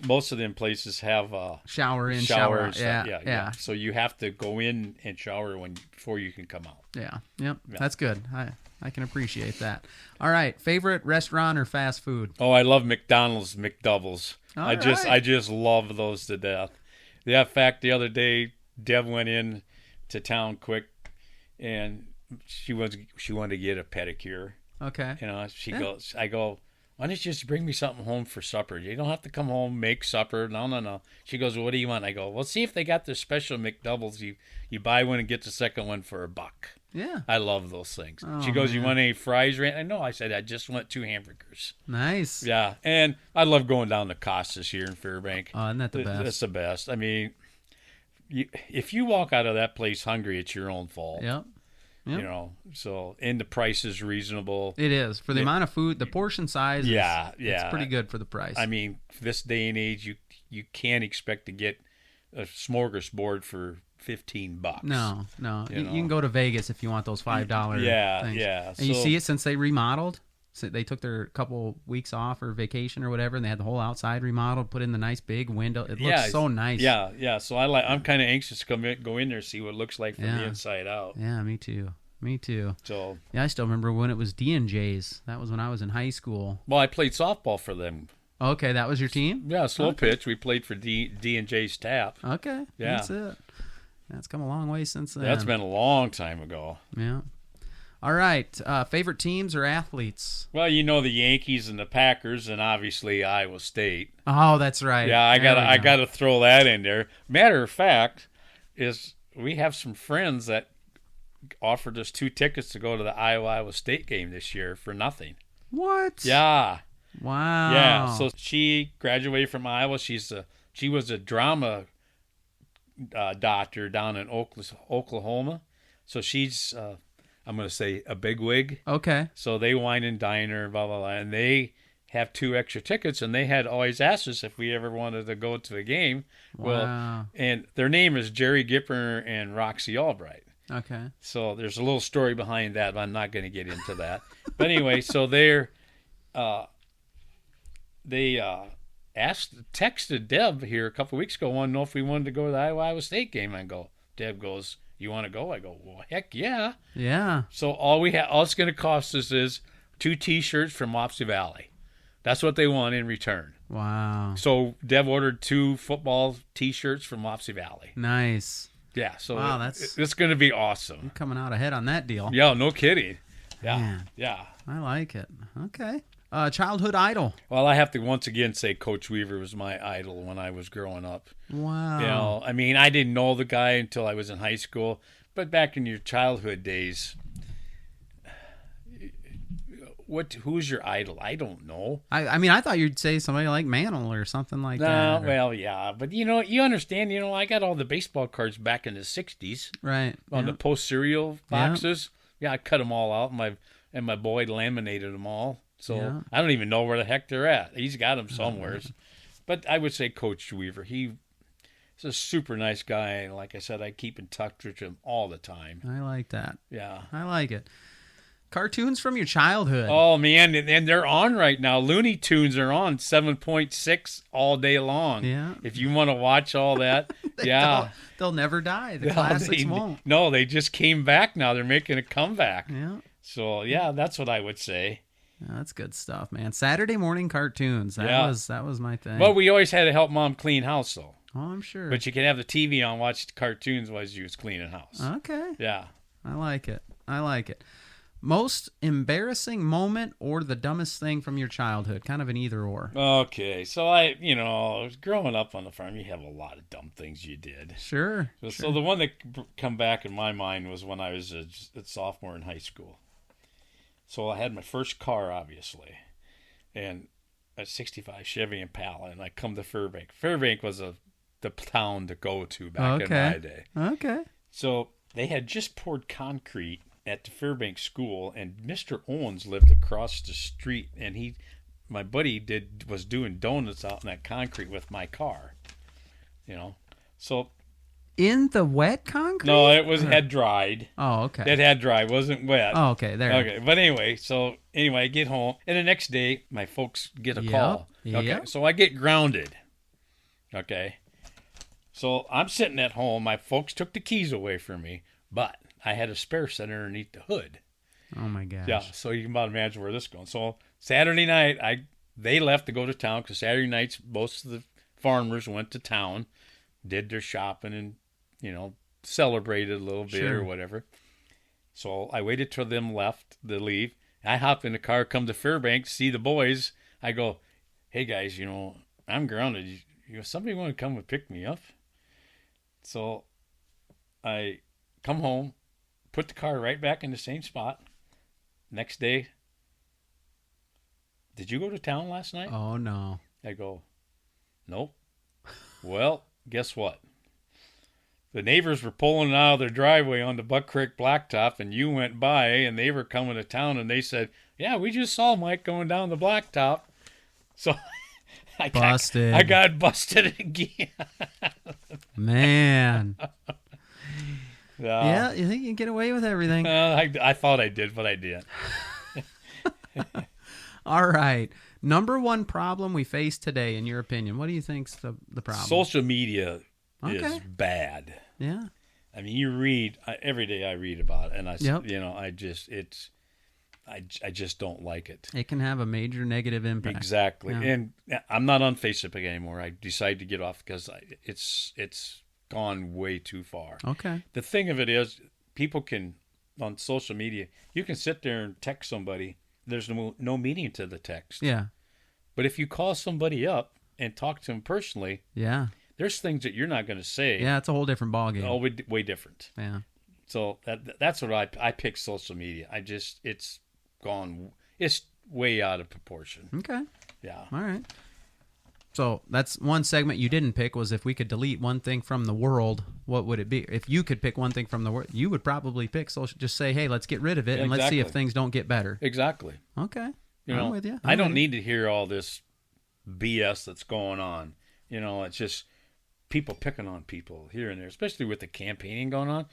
Speaker 5: most of them places have
Speaker 4: shower in, shower out.
Speaker 5: Yeah. So you have to go in and shower before you can come out.
Speaker 4: Yeah. Yep. Yeah. That's good. I can appreciate that. All right. Favorite restaurant or fast food?
Speaker 5: Oh, I love McDonald's McDoubles. I just love those to death. Yeah, in fact, the other day, Deb went in to town quick, and she wanted to get a pedicure.
Speaker 4: Okay.
Speaker 5: I go, why don't you just bring me something home for supper? You don't have to come home, make supper. No. She goes, well, what do you want? I go, well, see if they got the special McDoubles. You buy one and get the second one for $1.
Speaker 4: Yeah.
Speaker 5: I love those things.
Speaker 4: Oh,
Speaker 5: she goes,
Speaker 4: man.
Speaker 5: you want any fries? I know. I said, I just want 2 hamburgers.
Speaker 4: Nice.
Speaker 5: Yeah. And I love going down to Costa's here in Fairbank.
Speaker 4: Oh, isn't that the best?
Speaker 5: That's the best. I mean, if you walk out of that place hungry, it's your own fault.
Speaker 4: Yep.
Speaker 5: And the price is reasonable.
Speaker 4: It is. For the amount of food, the portion size it's pretty good for the price.
Speaker 5: I mean, this day and age, you can't expect to get a smorgasbord for $15.
Speaker 4: No. You can go to Vegas if you want those $5 things.
Speaker 5: Yeah.
Speaker 4: And you see it since they remodeled. So they took their couple weeks off or vacation or whatever, and they had the whole outside remodeled, put in the nice big window. It looks so nice.
Speaker 5: Yeah. So I'm kind of anxious to go in there and see what it looks like from the inside out.
Speaker 4: Yeah, me too.
Speaker 5: So
Speaker 4: yeah, I still remember when it was D&J's. That was when I was in high school.
Speaker 5: Well, I played softball for them.
Speaker 4: Okay, that was your team?
Speaker 5: Yeah, slow pitch. We played for D&J's Tap.
Speaker 4: Okay,
Speaker 5: yeah.
Speaker 4: That's it. That's come a long way since then.
Speaker 5: That's been a long time ago.
Speaker 4: Yeah. All right. Favorite teams or athletes?
Speaker 5: Well, the Yankees and the Packers, and obviously Iowa State.
Speaker 4: Oh, that's right.
Speaker 5: Yeah, I gotta throw that in there. Matter of fact, is we have some friends that offered us 2 tickets to go to the Iowa State game this year for nothing.
Speaker 4: What?
Speaker 5: Yeah.
Speaker 4: Wow.
Speaker 5: Yeah. So she graduated from Iowa. She was a drama doctor down in Oklahoma. So she's I'm going to say a bigwig.
Speaker 4: Okay.
Speaker 5: So they wine and dine her, blah, blah, blah. And they have 2 extra tickets, and they had always asked us if we ever wanted to go to a game.
Speaker 4: Wow.
Speaker 5: Well, and their name is Jerry Gipper and Roxy Albright.
Speaker 4: Okay.
Speaker 5: So there's a little story behind that, but I'm not going to get into that. But anyway, so they texted Deb here a couple of weeks ago, wanted to know if we wanted to go to the Iowa State game. Deb goes, "You want to go?" I go, "Well, heck yeah."
Speaker 4: Yeah.
Speaker 5: So all it's going to cost us is 2 T-shirts from Wapsie Valley. That's what they want in return.
Speaker 4: Wow.
Speaker 5: So Deb ordered 2 football T-shirts from Wapsie Valley.
Speaker 4: Nice.
Speaker 5: Yeah. So
Speaker 4: Wow,
Speaker 5: it's going to be awesome.
Speaker 4: You're coming out ahead on that deal.
Speaker 5: Yeah, no kidding. Yeah,
Speaker 4: Man.
Speaker 5: yeah.
Speaker 4: I like it. Okay. Childhood idol.
Speaker 5: Well, I have to once again say Coach Weaver was my idol when I was growing up.
Speaker 4: Wow.
Speaker 5: You know, I mean, I didn't know the guy until I was in high school, but back in your childhood days, who's your idol? I don't know.
Speaker 4: I mean, I thought you'd say somebody like Mantle or something like
Speaker 5: No,
Speaker 4: that.
Speaker 5: well, yeah, but you understand. I got all the baseball cards back in the '60s
Speaker 4: Right.
Speaker 5: on
Speaker 4: yeah.
Speaker 5: the post cereal boxes. Yeah, I cut them all out, and my boy laminated them all. So
Speaker 4: Yeah.
Speaker 5: I don't even know where the heck they're at. He's got them somewhere. But I would say Coach Weaver. He's a super nice guy. And like I said, I keep in touch with him all the time.
Speaker 4: I like that.
Speaker 5: Yeah.
Speaker 4: I like it. Cartoons from your childhood.
Speaker 5: Oh, man. And they're on right now. Looney Tunes are on 7.6 all day long.
Speaker 4: Yeah.
Speaker 5: If you want to watch all that, yeah.
Speaker 4: They'll never die. The
Speaker 5: No,
Speaker 4: classics won't.
Speaker 5: No, they just came back now. They're making a comeback.
Speaker 4: Yeah.
Speaker 5: So, yeah, that's what I would say.
Speaker 4: Yeah, that's good stuff, man. Saturday morning cartoons. That was my thing.
Speaker 5: Well, we always had to help Mom clean house, though.
Speaker 4: Oh, I'm sure.
Speaker 5: But you could have the TV on, watch the cartoons while you was cleaning house.
Speaker 4: Okay.
Speaker 5: Yeah.
Speaker 4: I like it. I like it. Most embarrassing moment or the dumbest thing from your childhood? Kind of an either or.
Speaker 5: Okay. So growing up on the farm, you have a lot of dumb things you did.
Speaker 4: Sure.
Speaker 5: So the one that come back in my mind was when I was a sophomore in high school. So I had my first car, obviously, and a '65 Chevy Impala, and I come to Fairbank. Fairbank was the town to go to back in my day.
Speaker 4: Okay.
Speaker 5: So they had just poured concrete at the Fairbank school, and Mr. Owens lived across the street, and my buddy was doing donuts out in that concrete with my car. So
Speaker 4: In the wet concrete?
Speaker 5: no, it had dried.
Speaker 4: Oh, okay.
Speaker 5: It had dried, wasn't wet.
Speaker 4: Oh, okay. There.
Speaker 5: Okay, but anyway, I get home, and the next day, my folks get a call. Okay,
Speaker 4: Yep.
Speaker 5: so I get grounded. Okay, so I'm sitting at home. My folks took the keys away from me, but I had a spare set underneath the hood.
Speaker 4: Oh my gosh.
Speaker 5: Yeah, so you can about imagine where this is going. So Saturday night, they left to go to town because Saturday nights most of the farmers went to town, did their shopping, and celebrated a little bit or whatever. So I waited till them left to leave. I hop in the car, come to Fairbanks, see the boys. I go, "Hey guys, I'm grounded. Somebody want to come and pick me up?" So I come home, put the car right back in the same spot. Next day, "Did you go to town last night?"
Speaker 4: Oh no.
Speaker 5: I go, "Nope." Well, guess what? The neighbors were pulling out of their driveway on the Buck Creek blacktop, and you went by, and they were coming to town, and they said, "Yeah, we just saw Mike going down the blacktop." So I got busted again.
Speaker 4: Man. Yeah, you think you can get away with everything?
Speaker 5: I thought I did, but I didn't.
Speaker 4: All right. Number one problem we face today, in your opinion, what do you think's the problem?
Speaker 5: Social media is bad.
Speaker 4: Yeah.
Speaker 5: I mean, you read every day. I read about it, and I just don't like it.
Speaker 4: It can have a major negative impact.
Speaker 5: Exactly.
Speaker 4: Yeah.
Speaker 5: And I'm not on Facebook anymore. I decided to get off because it's gone way too far.
Speaker 4: Okay.
Speaker 5: The thing of it is, people can, on social media, you can sit there and text somebody. There's no meaning to the text.
Speaker 4: Yeah.
Speaker 5: But if you call somebody up and talk to them personally,
Speaker 4: Yeah.
Speaker 5: there's things that you're not going to say.
Speaker 4: Yeah, it's a whole different ballgame.
Speaker 5: Oh, way different.
Speaker 4: Yeah.
Speaker 5: So that's what I pick social media. It's gone. It's way out of proportion.
Speaker 4: Okay.
Speaker 5: Yeah.
Speaker 4: All right. So that's one segment you didn't pick, was if we could delete one thing from the world, what would it be? If you could pick one thing from the world, you would probably pick social. Just say, hey, let's get rid of it, and let's see if things don't get better.
Speaker 5: Exactly.
Speaker 4: Okay.
Speaker 5: You
Speaker 4: I'm
Speaker 5: know,
Speaker 4: with you.
Speaker 5: I don't need to hear all this BS that's going on. It's just people picking on people here and there, especially with the campaigning going on.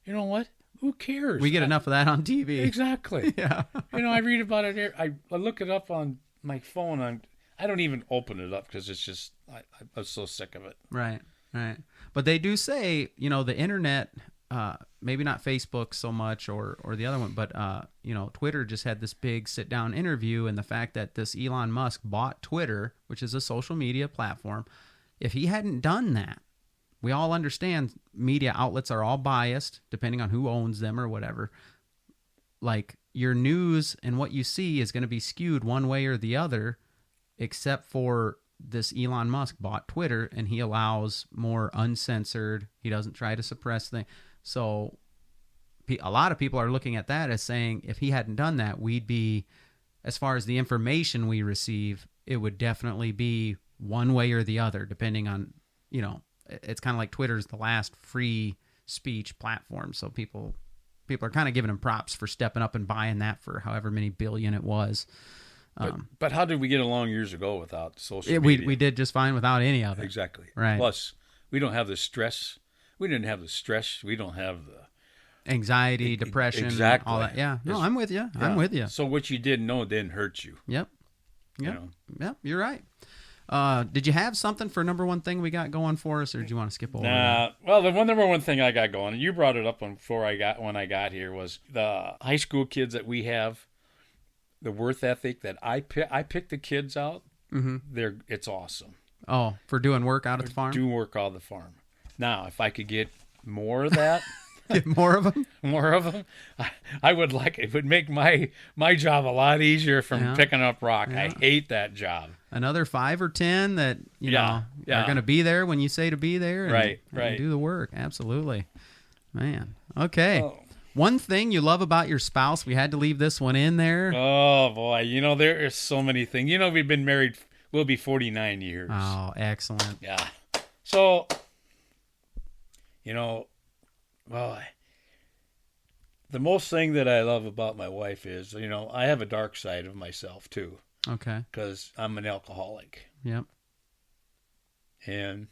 Speaker 5: You know what? Who cares?
Speaker 4: We get enough of that on TV.
Speaker 5: Exactly.
Speaker 4: Yeah.
Speaker 5: I read about it here. I look it up on my phone. I don't even open it up because it's just I'm so sick of it.
Speaker 4: Right. But they do say, the internet, maybe not Facebook so much or the other one, but, Twitter just had this big sit-down interview, and the fact that this Elon Musk bought Twitter, which is a social media platform, if he hadn't done that, we all understand media outlets are all biased depending on who owns them or whatever. Like, your news and what you see is going to be skewed one way or the other, except for this Elon Musk bought Twitter, and he allows more uncensored. He doesn't try to suppress things. So a lot of people are looking at that as saying, if he hadn't done that, we'd be, as far as the information we receive, it would definitely be one way or the other, depending on, it's kind of like Twitter's the last free speech platform. So people are kind of giving him props for stepping up and buying that for however many billion it was.
Speaker 5: But how did we get along years ago without social media?
Speaker 4: We did just fine without any of it.
Speaker 5: Exactly.
Speaker 4: Right.
Speaker 5: Plus, we don't have the stress. We didn't have the stress. We don't have the
Speaker 4: anxiety, depression,
Speaker 5: exactly.
Speaker 4: all that. Yeah. No, I'm with you.
Speaker 5: Yeah.
Speaker 4: I'm with you.
Speaker 5: So what you didn't know didn't hurt you.
Speaker 4: Yep.
Speaker 5: Yep.
Speaker 4: Yep. You're right. Did you have something for number one thing we got going for us, or did you want to skip over that?
Speaker 5: Well, the number one thing I got going, and you brought it up when I got here, was the high school kids that we have. The worth ethic that I pick the kids out. Mm-hmm. It's awesome.
Speaker 4: Oh, for doing work out at the farm?
Speaker 5: Doing work out at the farm. Now, if I could get more of that,
Speaker 4: get more of them,
Speaker 5: I would like it. Would make my job a lot easier from picking up rock. Yeah. I hate that job.
Speaker 4: Another 5 or 10 that are going to be there when you say to be there, and, and do the work. Absolutely, man. Okay. Oh. One thing you love about your spouse, we had to leave this one in there.
Speaker 5: Oh, boy. There are so many things. We've been married, we'll be 49 years.
Speaker 4: Oh, excellent.
Speaker 5: Yeah. So, well, the most thing that I love about my wife is, I have a dark side of myself, too.
Speaker 4: Okay.
Speaker 5: Because I'm an alcoholic.
Speaker 4: Yep.
Speaker 5: And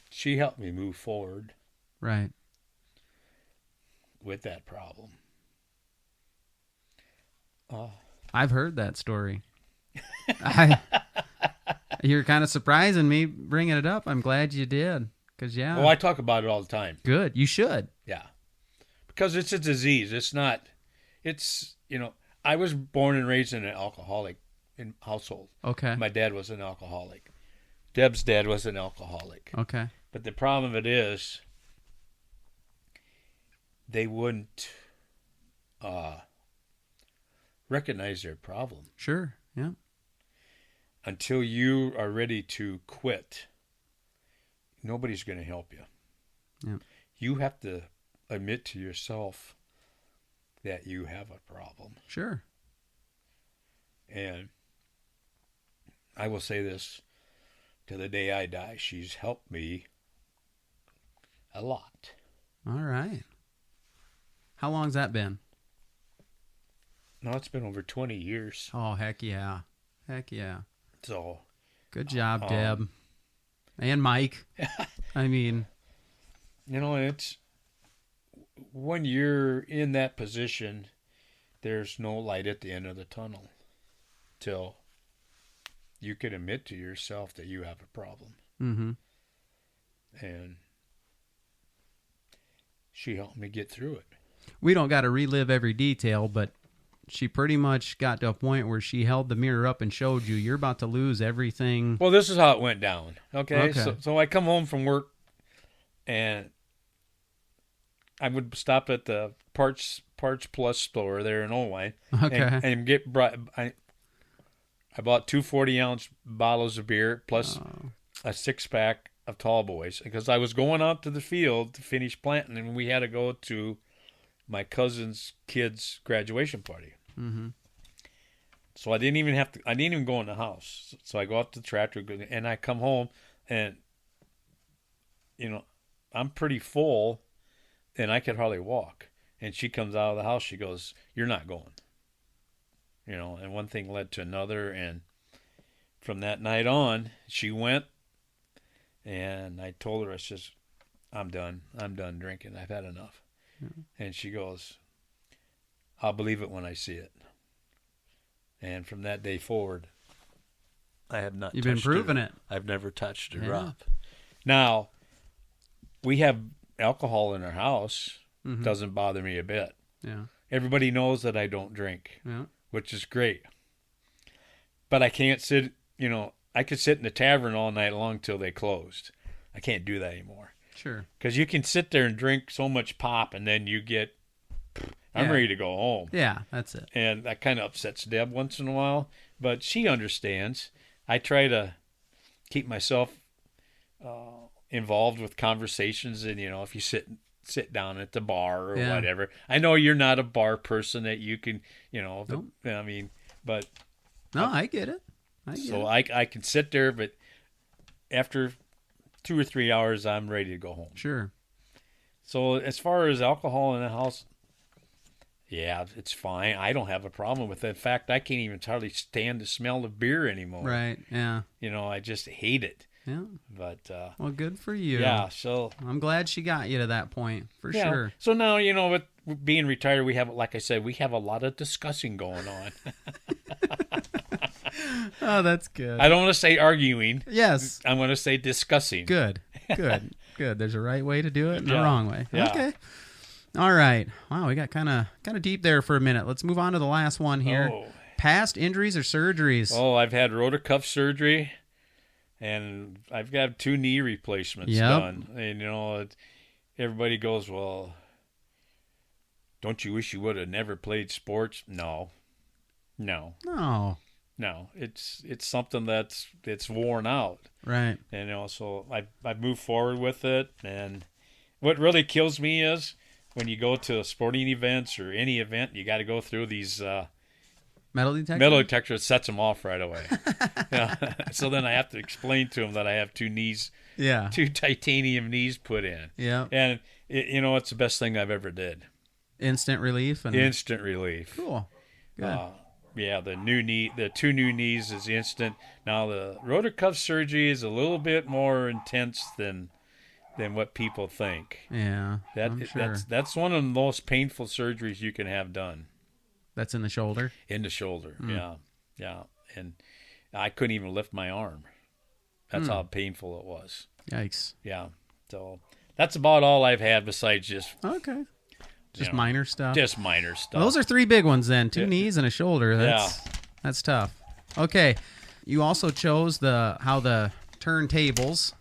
Speaker 5: she helped me move forward.
Speaker 4: Right.
Speaker 5: With that problem.
Speaker 4: I've heard that story. You're kind of surprising me bringing it up. I'm glad you did. Because,
Speaker 5: Well, I talk about it all the time.
Speaker 4: Good. You should.
Speaker 5: Yeah. Because it's a disease. It's not, I was born and raised in an alcoholic household.
Speaker 4: Okay.
Speaker 5: My dad was an alcoholic. Deb's dad was an alcoholic.
Speaker 4: Okay.
Speaker 5: But the problem of it is, they wouldn't recognize their problem.
Speaker 4: Sure, yeah.
Speaker 5: Until you are ready to quit, nobody's going to help you.
Speaker 4: Yeah.
Speaker 5: You have to admit to yourself that you have a problem.
Speaker 4: Sure.
Speaker 5: And I will say this, to the day I die, she's helped me a lot.
Speaker 4: All right. How long's that been?
Speaker 5: No, it's been over 20 years.
Speaker 4: Oh, heck yeah. Heck yeah.
Speaker 5: So.
Speaker 4: Good job, Deb. And Mike. I mean.
Speaker 5: It's, when you're in that position, there's no light at the end of the tunnel till you can admit to yourself that you have a problem.
Speaker 4: Mm-hmm.
Speaker 5: And she helped me get through it.
Speaker 4: We don't got to relive every detail, but she pretty much got to a point where she held the mirror up and showed you you're about to lose everything.
Speaker 5: Well, this is how it went down. Okay. So I come home from work, and I would stop at the Parts Plus store there in Owine.
Speaker 4: Okay.
Speaker 5: And get I bought 2 40-ounce bottles of beer plus a 6-pack of Tall Boys, because I was going out to the field to finish planting, and we had to go to my cousin's kid's graduation party.
Speaker 4: Mm-hmm.
Speaker 5: So I didn't even go in the house. So I go out to the tractor, and I come home, and I'm pretty full, and I could hardly walk. And she comes out of the house. She goes, "You're not going." And one thing led to another, and from that night on, she went. And I told her, I says, I'm done drinking. I've had enough. And she goes, I'll believe it when I see it. And from that day forward, I have not.
Speaker 4: You've been proving it.
Speaker 5: I've never touched a
Speaker 4: Yeah.
Speaker 5: drop. Now, we have alcohol in our house.
Speaker 4: Mhm.
Speaker 5: Doesn't bother me a bit.
Speaker 4: Yeah.
Speaker 5: Everybody knows that I don't drink,
Speaker 4: Yeah.
Speaker 5: which is great. But I can't sit, I could sit in the tavern all night long till they closed. I can't do that anymore.
Speaker 4: Sure.
Speaker 5: Because you can sit there and drink so much pop, and then you get, I'm
Speaker 4: Yeah.
Speaker 5: ready to go home.
Speaker 4: Yeah, that's it.
Speaker 5: And that kind of upsets Deb once in a while. But she understands. I try to keep myself involved with conversations. And, if you sit down at the bar or
Speaker 4: Yeah.
Speaker 5: whatever. I know you're not a bar person that you can,
Speaker 4: Nope.
Speaker 5: but
Speaker 4: No, I get it. I get
Speaker 5: so
Speaker 4: it.
Speaker 5: I can sit there, but after 2 or 3 hours, I'm ready to go home.
Speaker 4: Sure.
Speaker 5: So as far as alcohol in the house, yeah, it's fine. I don't have a problem with it. In fact, I can't even hardly stand the smell of beer anymore.
Speaker 4: Right. Yeah.
Speaker 5: I just hate it.
Speaker 4: Yeah.
Speaker 5: But
Speaker 4: Well, good for you.
Speaker 5: yeah, so
Speaker 4: I'm glad she got you to that point for
Speaker 5: yeah.
Speaker 4: sure.
Speaker 5: So now, with being retired, we have, like I said, we have a lot of discussing going on.
Speaker 4: Oh, that's good.
Speaker 5: I don't want to say arguing.
Speaker 4: Yes.
Speaker 5: I'm going to say discussing.
Speaker 4: Good. Good. Good. There's a right way to do it and a
Speaker 5: Yeah.
Speaker 4: wrong way.
Speaker 5: Yeah.
Speaker 4: Okay. All right. Wow, we got kind of deep there for a minute. Let's move on to the last one here.
Speaker 5: Oh.
Speaker 4: Past injuries or surgeries?
Speaker 5: Oh, I've had rotor cuff surgery, and I've got 2 knee replacements
Speaker 4: Yep.
Speaker 5: done. And everybody goes, "Well, don't you wish you would have never played sports?" No.
Speaker 4: No.
Speaker 5: It's something that's worn out.
Speaker 4: Right.
Speaker 5: And so I've moved forward with it. And what really kills me is when you go to sporting events or any event, you got to go through these
Speaker 4: Metal detector?
Speaker 5: metal detectors. Sets them off right away. Yeah. So then I have to explain to them that I have 2
Speaker 4: Yeah.
Speaker 5: 2 titanium knees put in.
Speaker 4: Yeah.
Speaker 5: And it's the best thing I've ever did.
Speaker 4: Instant relief and
Speaker 5: Instant relief.
Speaker 4: cool. Good.
Speaker 5: Yeah, the 2 new knees is instant. Now the rotor cuff surgery is a little bit more intense than what people think.
Speaker 4: Yeah. I'm sure.
Speaker 5: That's one of the most painful surgeries you can have done.
Speaker 4: That's in the shoulder.
Speaker 5: In the shoulder. Yeah. And I couldn't even lift my arm. That's how painful it was.
Speaker 4: Yikes.
Speaker 5: Yeah. So that's about all I've had besides just
Speaker 4: Okay. Just
Speaker 5: know,
Speaker 4: minor stuff.
Speaker 5: just minor stuff.
Speaker 4: Well, those are 3 big ones then. 2
Speaker 5: Yeah.
Speaker 4: knees and a shoulder. That's tough. Okay. You also chose how the turntables.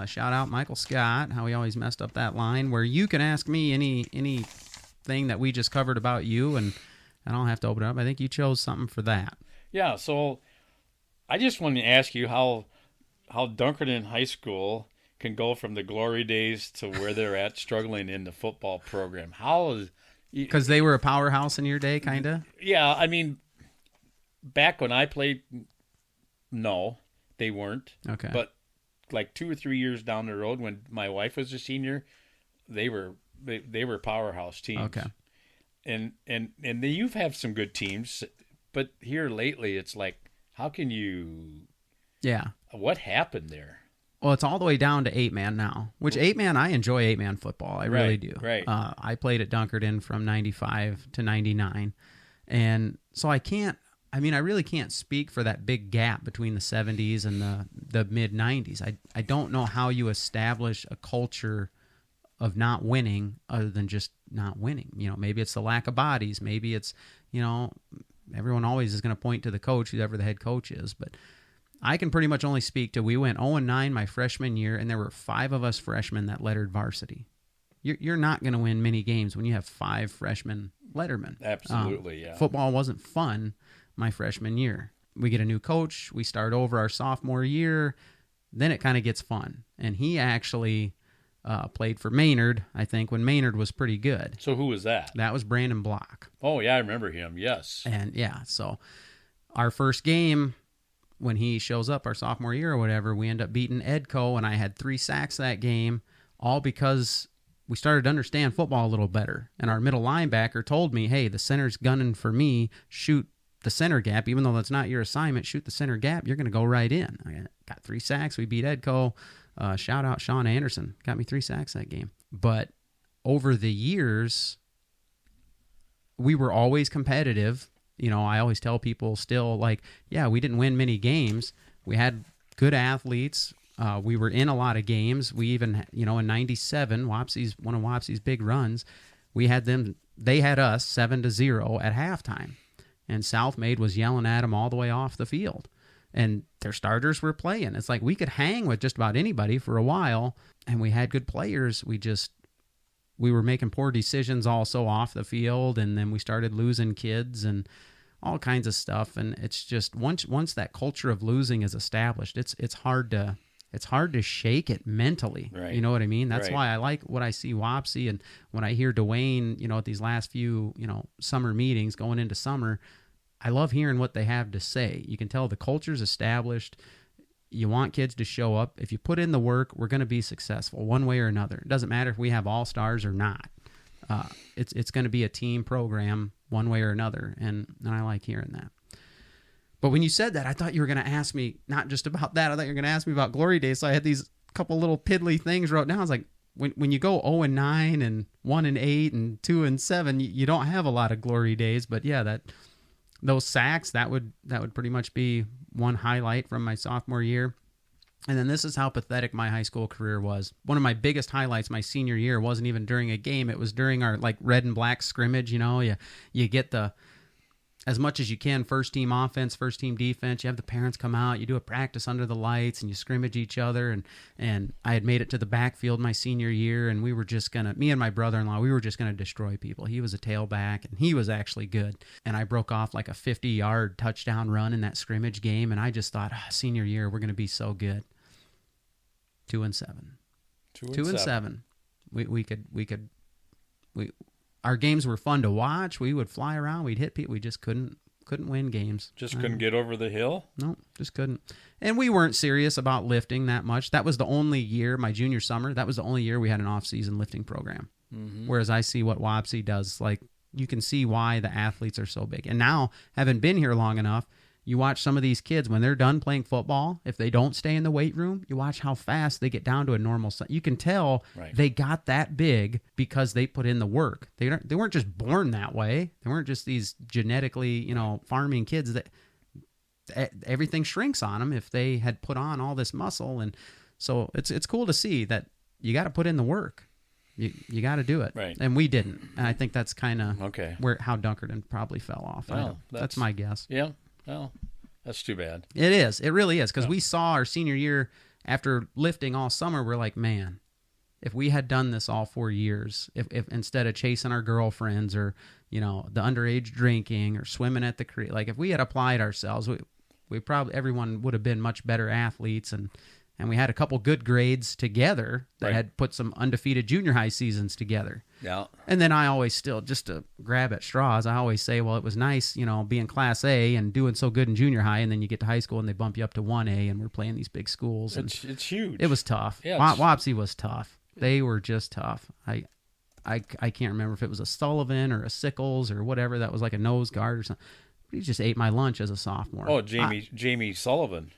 Speaker 4: Shout out Michael Scott, how he always messed up that line, where you can ask me anything that we just covered about you, and I don't have to open it up. I think you chose something for that.
Speaker 5: Yeah, so I just want to ask you how Dunkerton High School can go from the glory days to where they're at struggling in the football program. How is...
Speaker 4: Because they were a powerhouse in your day, kind of?
Speaker 5: Yeah, I mean, back when I played, no, they weren't.
Speaker 4: Okay.
Speaker 5: But like 2 or 3 years down the road when my wife was a senior, they were powerhouse teams.
Speaker 4: Okay.
Speaker 5: And you've had some good teams, but here lately it's like, how can you...
Speaker 4: Yeah.
Speaker 5: What happened there?
Speaker 4: Well, it's all the way down to 8-man now, which 8-man, I enjoy 8-man football. I really do.
Speaker 5: Right.
Speaker 4: I played at Dunkerton from 95 to 99. And so I really can't speak for that big gap between the 70s and the mid-90s. I don't know how you establish a culture of not winning other than just not winning. Maybe it's the lack of bodies. Maybe it's, everyone always is going to point to the coach, whoever the head coach is. But I can pretty much only speak to, we went 0-9 my freshman year, and there were 5 of us freshmen that lettered varsity. You're not going to win many games when you have 5 freshmen lettermen.
Speaker 5: Absolutely, yeah.
Speaker 4: Football wasn't fun my freshman year. We get a new coach. We start over our sophomore year. Then it kind of gets fun. And he actually played for Maynard, I think, when Maynard was pretty good.
Speaker 5: So who was that?
Speaker 4: That was Brandon Block.
Speaker 5: Oh, yeah, I remember him, yes.
Speaker 4: And, yeah, so our first game, when he shows up our sophomore year or whatever, we end up beating Edco, and I had 3 sacks that game, all because we started to understand football a little better. And our middle linebacker told me, hey, the center's gunning for me, shoot the center gap, even though that's not your assignment, shoot the center gap, you're going to go right in. I got 3 sacks. We beat Edco. Shout out Sean Anderson. Got me 3 sacks that game. But over the years, we were always competitive. I always tell people still, like, yeah, we didn't win many games. We had good athletes. We were in a lot of games. We even, in 97, one of Wapsi's big runs, we had them, they had us 7-0 at halftime. And South Maid was yelling at them all the way off the field. And their starters were playing. It's like we could hang with just about anybody for a while, and we had good players. We were making poor decisions also off the field, and then we started losing kids and all kinds of stuff. And it's just once that culture of losing is established, it's hard to shake it mentally.
Speaker 5: Right.
Speaker 4: You know what I mean? That's
Speaker 5: Right.
Speaker 4: why I like what I see Wapsi, and when I hear Dwayne, at these last few, summer meetings going into summer, I love hearing what they have to say. You can tell the culture's established. You want kids to show up. If you put in the work, we're going to be successful one way or another. It doesn't matter if we have all-stars or not. It's going to be a team program one way or another, and I like hearing that. But when you said that, I thought you were going to ask me not just about that. I thought you were going to ask me about Glory Days. So I had these couple little piddly things wrote down. I was like, when you go 0-9 and 1-8 and 2-7, you don't have a lot of Glory Days. But yeah, those sacks, that would pretty much be one highlight from my sophomore year. And then this is how pathetic my high school career was. One of my biggest highlights my senior year wasn't even during a game. It was during our red and black scrimmage. You get as much as you can, first team offense, first team defense. You have the parents come out, you do a practice under the lights, and you scrimmage each other. And I had made it to the backfield my senior year, and we were just me and my brother-in-law, we were just going to destroy people. He was a tailback, and he was actually good. And I broke off like a 50-yard touchdown run in that scrimmage game, and I just thought, senior year, we're going to be so good. 2-7. 2-7. Our games were fun to watch. We would fly around. We'd hit people. We just couldn't win games.
Speaker 5: Just couldn't get over the hill?
Speaker 4: No, just couldn't. And we weren't serious about lifting that much. That was the only year, my junior summer, that was the only year we had an off-season lifting program. Mm-hmm. Whereas I see what Wapsi does. You can see why the athletes are so big. And now, having been here long enough, you watch some of these kids, when they're done playing football, if they don't stay in the weight room, you watch how fast they get down to a normal size. You can tell They got that big because they put in the work. They weren't just born that way. They weren't just these genetically, farming kids that everything shrinks on them if they had put on all this muscle. And so it's cool to see that you got to put in the work. You got to do it.
Speaker 5: Right.
Speaker 4: And we didn't. And I think that's kind of
Speaker 5: okay.
Speaker 4: How Dunkerton probably fell off. That's my guess.
Speaker 5: Yeah. Well, that's too bad.
Speaker 4: It is. It really is. Because we saw our senior year, after lifting all summer, we're like, man, if we had done this all 4 years, if instead of chasing our girlfriends or, the underage drinking or swimming at the creek, if we had applied ourselves, we probably, everyone would have been much better athletes. And we had a couple good grades together that had put some undefeated junior high seasons together. Yeah. And then I always still, just to grab at straws, I always say, well, it was nice, being Class A and doing so good in junior high, and then you get to high school and they bump you up to 1A, and we're playing these big schools. And
Speaker 5: it's huge.
Speaker 4: It was tough. Yeah, Wapsi was tough. They were just tough. I can't remember if it was a Sullivan or a Sickles or whatever that was like a nose guard or something. He just ate my lunch as a sophomore.
Speaker 5: Oh, Jamie Sullivan.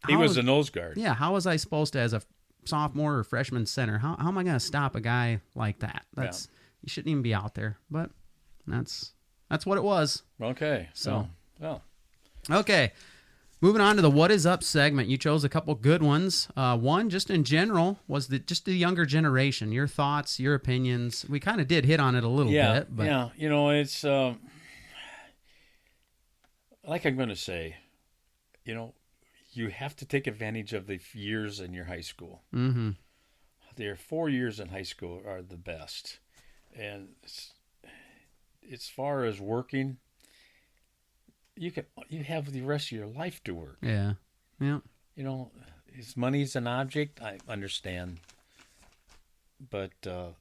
Speaker 5: He was a nose guard.
Speaker 4: Yeah, how was I supposed to, as a sophomore or freshman center, how am I going to stop a guy like that? You shouldn't even be out there. But that's what it was.
Speaker 5: Okay.
Speaker 4: So,
Speaker 5: well.
Speaker 4: Okay. Moving on to the What Is Up segment. You chose a couple good ones. One, just in general, was the younger generation. Your thoughts, your opinions. We kind of did hit on it a little bit. But
Speaker 5: yeah, it's... like I'm going to say, you have to take advantage of the years in your high school. Mm-hmm. Their 4 years in high school are the best. And as far as working, you have the rest of your life to work.
Speaker 4: Yeah. Yeah.
Speaker 5: His money's an object, I understand. But, I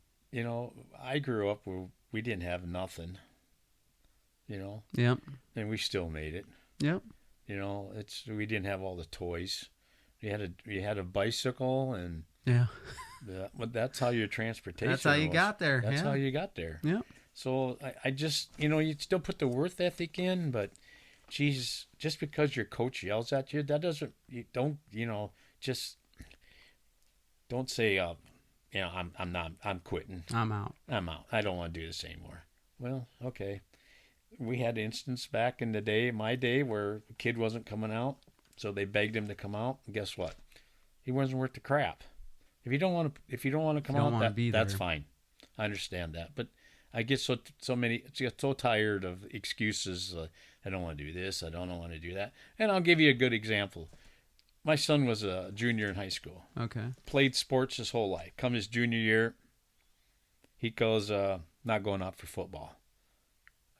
Speaker 5: grew up where we didn't have nothing.
Speaker 4: Yep.
Speaker 5: And we still made it.
Speaker 4: Yep.
Speaker 5: We didn't have all the toys. You had a bicycle, and but that's how your transportation.
Speaker 4: That's how you got there.
Speaker 5: That's how you got there.
Speaker 4: Yeah.
Speaker 5: So I just you still put the work ethic in, but geez, just because your coach yells at you, that doesn't don't say I'm quitting.
Speaker 4: I'm out.
Speaker 5: I don't want to do this anymore. Well, okay. we had instance back in the day, my day, where a kid wasn't coming out, so they begged him to come out. And guess what? He wasn't worth the crap. If you don't want to come out, that's fine. I understand that, but I get so tired of excuses. I don't want to do this. I don't want to do that. And I'll give you a good example. My son was a junior in high school.
Speaker 4: Okay.
Speaker 5: Played sports his whole life. Come his junior year, he goes, not going out for football.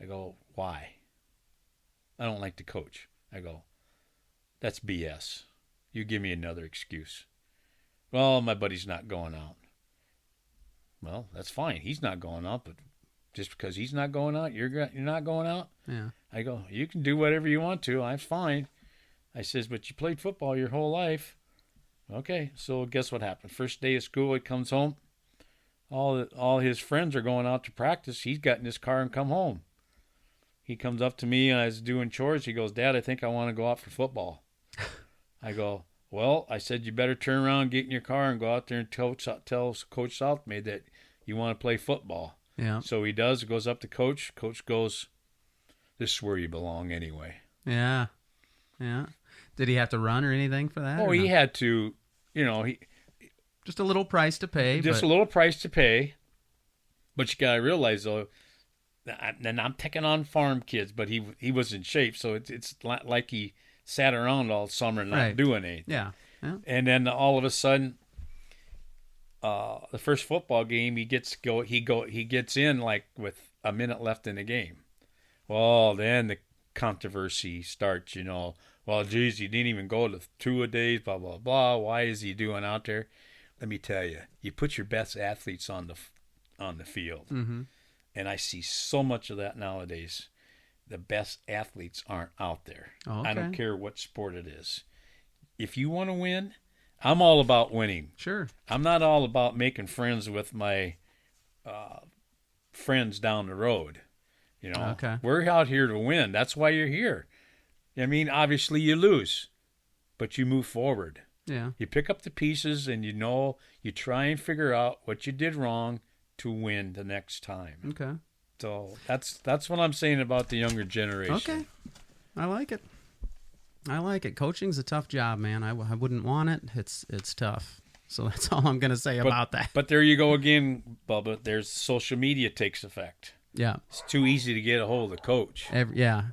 Speaker 5: I go, why? I don't like to coach. I go, that's BS. You give me another excuse. Well, my buddy's not going out. Well, that's fine. He's not going out, but just because he's not going out, you're not going out?
Speaker 4: Yeah.
Speaker 5: I go, you can do whatever you want to. I'm fine. I says, but you played football your whole life. Okay, so guess what happened? First day of school, he comes home. All his friends are going out to practice. He's got in his car and come home. He comes up to me and I was doing chores. He goes, Dad, I think I want to go out for football. I go, well, I said, you better turn around, get in your car, and go out there and tell Coach Southmade that you want to play football.
Speaker 4: Yeah.
Speaker 5: So he does, goes up to Coach. Coach goes, this is where you belong anyway.
Speaker 4: Yeah. Yeah. Did he have to run or anything for that?
Speaker 5: Oh, he had to,
Speaker 4: just a little price to pay.
Speaker 5: Just a little price to pay. But you got to realize, though, and I'm picking on farm kids, but he was in shape, so it's like he sat around all summer not doing anything.
Speaker 4: Yeah. Yeah.
Speaker 5: And then all of a sudden, the first football game, he gets in like with a minute left in the game. Well, then the controversy starts. Well, geez, he didn't even go to 2 a days. Blah blah blah. Why is he doing out there? Let me tell you, you put your best athletes on the field,
Speaker 4: Mm-hmm.
Speaker 5: and I see so much of that nowadays. The best athletes aren't out there.
Speaker 4: Oh, okay.
Speaker 5: I don't care what sport it is. If you want to win, I'm all about winning.
Speaker 4: Sure.
Speaker 5: I'm not all about making friends with my friends down the road.
Speaker 4: Okay.
Speaker 5: We're out here to win. That's why you're here. I mean, obviously you lose, but you move forward.
Speaker 4: Yeah.
Speaker 5: You pick up the pieces and you try and figure out what you did wrong to win the next time.
Speaker 4: Okay.
Speaker 5: So that's what I'm saying about the younger generation.
Speaker 4: Okay. I like it. Coaching's a tough job, man. I wouldn't want it. It's tough. So that's all I'm going to say about that.
Speaker 5: But there you go again, Bubba. There's social media takes effect.
Speaker 4: Yeah.
Speaker 5: It's too easy to get a hold of the coach.
Speaker 4: Yeah.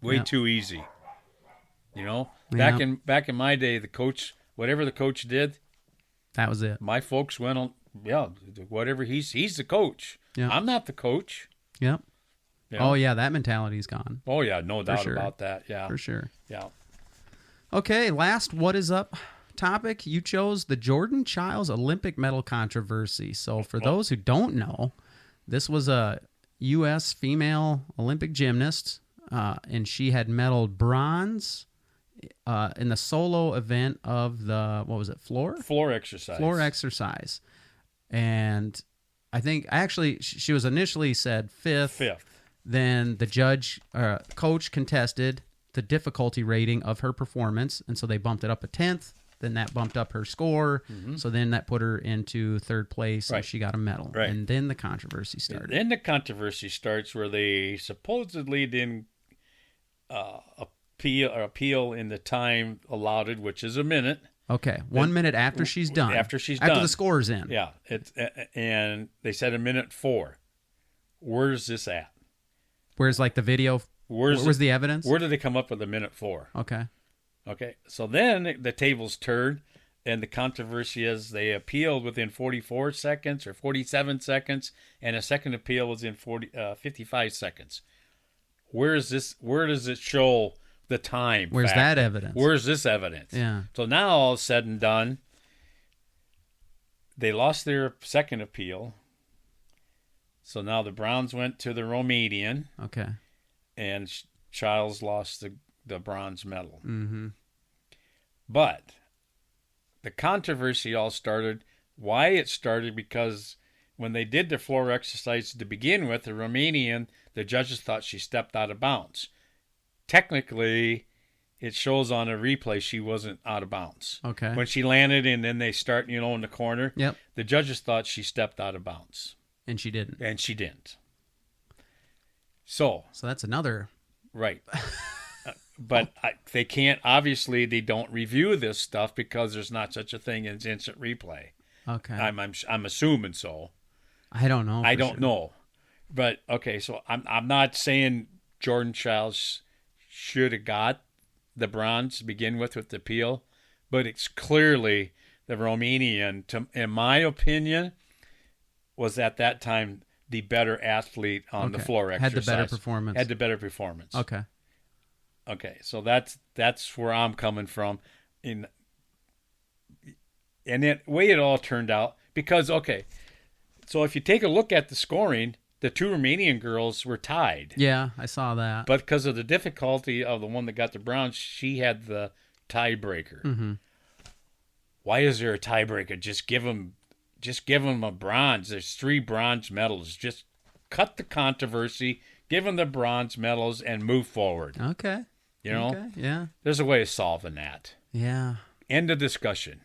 Speaker 5: Way too easy. Back in my day, the coach, whatever the coach did,
Speaker 4: that was it.
Speaker 5: my folks went on. Yeah, whatever he's the coach.
Speaker 4: Yeah.
Speaker 5: I'm not the coach.
Speaker 4: Yep.
Speaker 5: Yeah.
Speaker 4: Oh yeah, that mentality's gone.
Speaker 5: Oh yeah, no doubt
Speaker 4: sure.
Speaker 5: about that. Yeah.
Speaker 4: For sure.
Speaker 5: Yeah.
Speaker 4: Okay, last what is up topic. You chose the Jordan Chiles Olympic Medal controversy. So for those who don't know, this was a U.S. female Olympic gymnast, and she had medaled bronze in the solo event of the, what was it, floor exercise. Floor exercise. And I think she was initially said fifth. Then the coach contested the difficulty rating of her performance, and so they bumped it up a 10th. Then that bumped up her score, so then that put her into third place, and she got a medal.
Speaker 5: Right.
Speaker 4: And then the controversy started.
Speaker 5: Then the controversy starts where they supposedly didn't appeal in the time allotted, which is a minute.
Speaker 4: Okay, 1 minute after she's done.
Speaker 5: After
Speaker 4: the score's in.
Speaker 5: Yeah, and they said a minute 4. Where's this at?
Speaker 4: Where's like the video? Where's the evidence?
Speaker 5: Where did they come up with a minute 4? Okay, so then the tables turned, and the controversy is they appealed within 44 seconds or 47 seconds, and a second appeal was in 55 seconds. Where is this? Where does it show the time?
Speaker 4: Where's that evidence?
Speaker 5: Where's this evidence?
Speaker 4: Yeah.
Speaker 5: So now all said and done, they lost their second appeal. So now the Browns went to the Romanian.
Speaker 4: Okay.
Speaker 5: And Chiles lost the bronze medal.
Speaker 4: Mm-hmm.
Speaker 5: But the controversy all started. Why it started because when they did the floor exercise to begin with, the Romanian, the judges thought she stepped out of bounds. Technically, it shows on a replay she wasn't out of bounds.
Speaker 4: Okay.
Speaker 5: When she landed and then they start, in the corner,
Speaker 4: Yep.
Speaker 5: the judges thought she stepped out of bounds.
Speaker 4: And she didn't.
Speaker 5: And she didn't. So
Speaker 4: that's another.
Speaker 5: right. But they can't. Obviously, they don't review this stuff because there's not such a thing as instant replay.
Speaker 4: Okay.
Speaker 5: I'm assuming so.
Speaker 4: I don't know.
Speaker 5: I don't know, but okay. So I'm not saying Jordan Chiles should have got the bronze to begin with the appeal, but it's clearly the Romanian, in my opinion, was at that time the better athlete on the floor exercise.
Speaker 4: Had the better performance.
Speaker 5: Had the better performance. Okay, so that's where I'm coming from, and the way it all turned out. Because so if you take a look at the scoring, the two Romanian girls were tied.
Speaker 4: Yeah, I saw that.
Speaker 5: But because of the difficulty of the one that got the bronze, she had the tiebreaker.
Speaker 4: Mm-hmm.
Speaker 5: Why is there a tiebreaker? Just give them a bronze. There's 3 bronze medals. Just cut the controversy, give them the bronze medals, and move forward.
Speaker 4: Okay.
Speaker 5: You know?
Speaker 4: Okay. Yeah.
Speaker 5: There's a way of solving that.
Speaker 4: Yeah.
Speaker 5: End of discussion.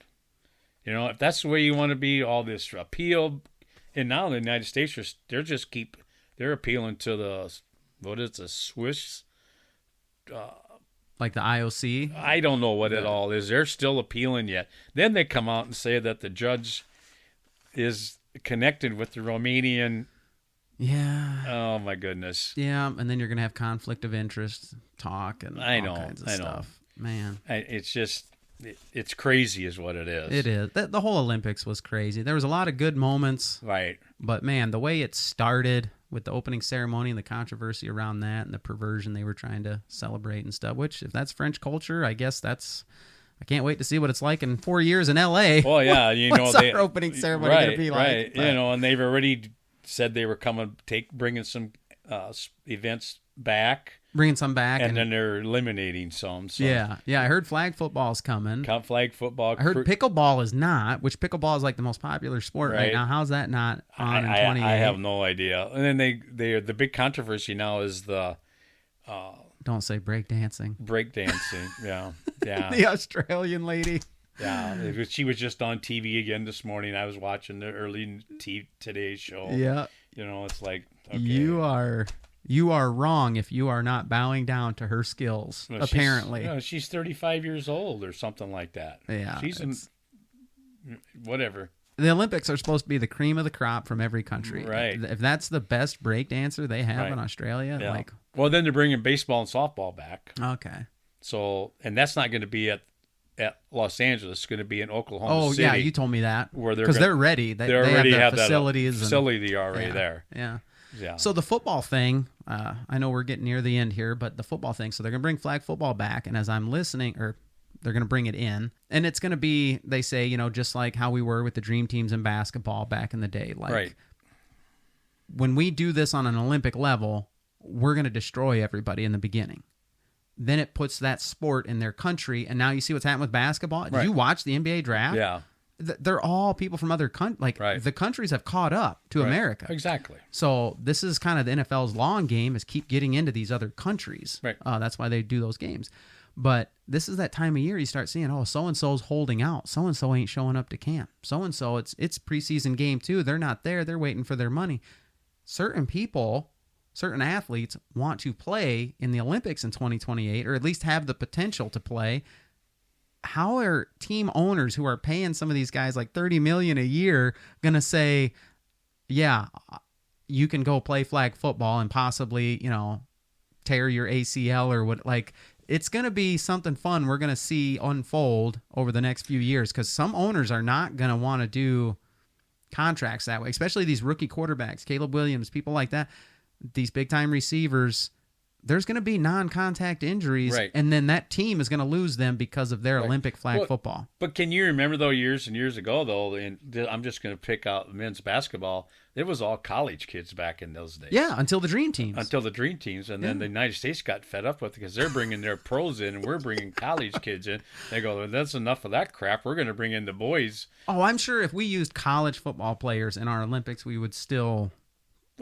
Speaker 5: You know, if that's the way you want to be, all this appeal, and now the United States, they're appealing to the Swiss,
Speaker 4: like the IOC.
Speaker 5: I don't know what it all is. They're still appealing yet. Then they come out and say that the judge is connected with the Romanian.
Speaker 4: Yeah.
Speaker 5: Oh my goodness.
Speaker 4: Yeah, and then you're gonna have conflict of interest talk and all kinds of stuff. Man,
Speaker 5: it's just. It's crazy is what it is.
Speaker 4: It is. The whole Olympics was crazy. There was a lot of good moments.
Speaker 5: Right.
Speaker 4: But, man, the way it started with the opening ceremony and the controversy around that and the perversion they were trying to celebrate and stuff, which, if that's French culture, I guess I can't wait to see what it's like in 4 years in L.A.
Speaker 5: Well, yeah.
Speaker 4: What's our opening ceremony going to be like?
Speaker 5: Right.
Speaker 4: But,
Speaker 5: and they've already said they were bringing some events back.
Speaker 4: Bringing some back.
Speaker 5: And then they're eliminating some. So.
Speaker 4: Yeah. I heard flag football's coming.
Speaker 5: Flag football.
Speaker 4: I heard pickleball is not, which pickleball is like the most popular sport right now. How's that not on in 28?
Speaker 5: I have no idea. And then the big controversy now is the...
Speaker 4: don't say breakdancing.
Speaker 5: Breakdancing, yeah.
Speaker 4: The Australian lady.
Speaker 5: Yeah, she was just on TV again this morning. I was watching the early Today show.
Speaker 4: Yeah.
Speaker 5: You know, it's like... Okay.
Speaker 4: You are wrong if you are not bowing down to her skills, apparently.
Speaker 5: She's 35 years old or something like that.
Speaker 4: Yeah.
Speaker 5: She's whatever.
Speaker 4: The Olympics are supposed to be the cream of the crop from every country.
Speaker 5: Right.
Speaker 4: If that's the best break dancer they have in Australia,
Speaker 5: Well, then they're bringing baseball and softball back.
Speaker 4: Okay.
Speaker 5: So, and that's not going to be at Los Angeles. It's going to be in Oklahoma City.
Speaker 4: Oh, yeah, you told me that.
Speaker 5: Because
Speaker 4: they're ready. They
Speaker 5: already
Speaker 4: have
Speaker 5: the
Speaker 4: facilities.
Speaker 5: Facility already there.
Speaker 4: Yeah.
Speaker 5: Yeah.
Speaker 4: So the football thing, I know we're getting near the end here, but the football thing, so they're going to bring flag football back, and as I'm listening, or they're going to bring it in, and it's going to be, they say, just like how we were with the dream teams in basketball back in the day. Like, when we do this on an Olympic level, we're going to destroy everybody in the beginning. Then it puts that sport in their country, and now you see what's happened with basketball. Did you watch the NBA draft?
Speaker 5: Yeah.
Speaker 4: They're all people from other countries. The countries have caught up to America.
Speaker 5: Exactly.
Speaker 4: So this is kind of the NFL's long game, is keep getting into these other countries.
Speaker 5: Right.
Speaker 4: That's why they do those games. But this is that time of year you start seeing, so-and-so's holding out. So-and-so ain't showing up to camp. So-and-so, it's preseason game too. They're not there. They're waiting for their money. Certain people, certain athletes want to play in the Olympics in 2028, or at least have the potential to play. How are team owners who are paying some of these guys like $30 million a year going to say, yeah, you can go play flag football and possibly, tear your ACL or what? Like, it's going to be something fun we're going to see unfold over the next few years, because some owners are not going to want to do contracts that way, especially these rookie quarterbacks, Caleb Williams, people like that, these big-time receivers. There's going to be non-contact injuries, and then that team is going to lose them because of their Olympic flag football.
Speaker 5: But can you remember, though, years and years ago, though, and I'm just going to pick out men's basketball, it was all college kids back in those days.
Speaker 4: Yeah, until the Dream Teams. And then the United States got fed up with it because they're bringing their pros in, and we're bringing college kids in. They go, that's enough of that crap. We're going to bring in the boys. Oh, I'm sure if we used college football players in our Olympics, we would still...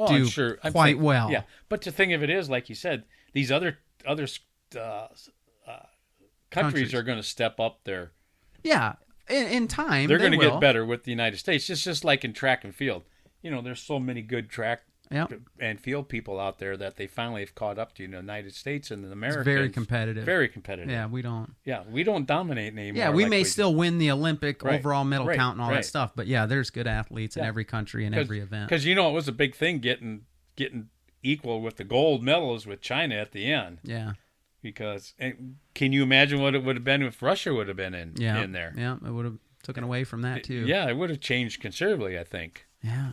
Speaker 5: I'm sure
Speaker 4: quite well.
Speaker 5: Yeah, but the thing of it is, like you said, these other countries are going to step up their.
Speaker 4: Yeah, in time
Speaker 5: they're going to get better with the United States. It's just like in track and field. There's so many good track
Speaker 4: Yep.
Speaker 5: and field people out there that they finally have caught up to the United States and the Americans.
Speaker 4: It's very competitive.
Speaker 5: Very competitive.
Speaker 4: Yeah, we don't.
Speaker 5: Yeah, we don't dominate anymore.
Speaker 4: Yeah, we
Speaker 5: like
Speaker 4: may still win the Olympic
Speaker 5: Right,
Speaker 4: overall medal
Speaker 5: right,
Speaker 4: count and all that
Speaker 5: right.
Speaker 4: stuff, but yeah, there's good athletes in
Speaker 5: Yeah.
Speaker 4: every country and every event.
Speaker 5: Because it was a big thing getting equal with the gold medals with China at the end.
Speaker 4: Yeah.
Speaker 5: Because can you imagine what it would have been if Russia would have been in there?
Speaker 4: Yeah, it would have taken away from that too.
Speaker 5: Yeah, it would have changed considerably, I think.
Speaker 4: Yeah.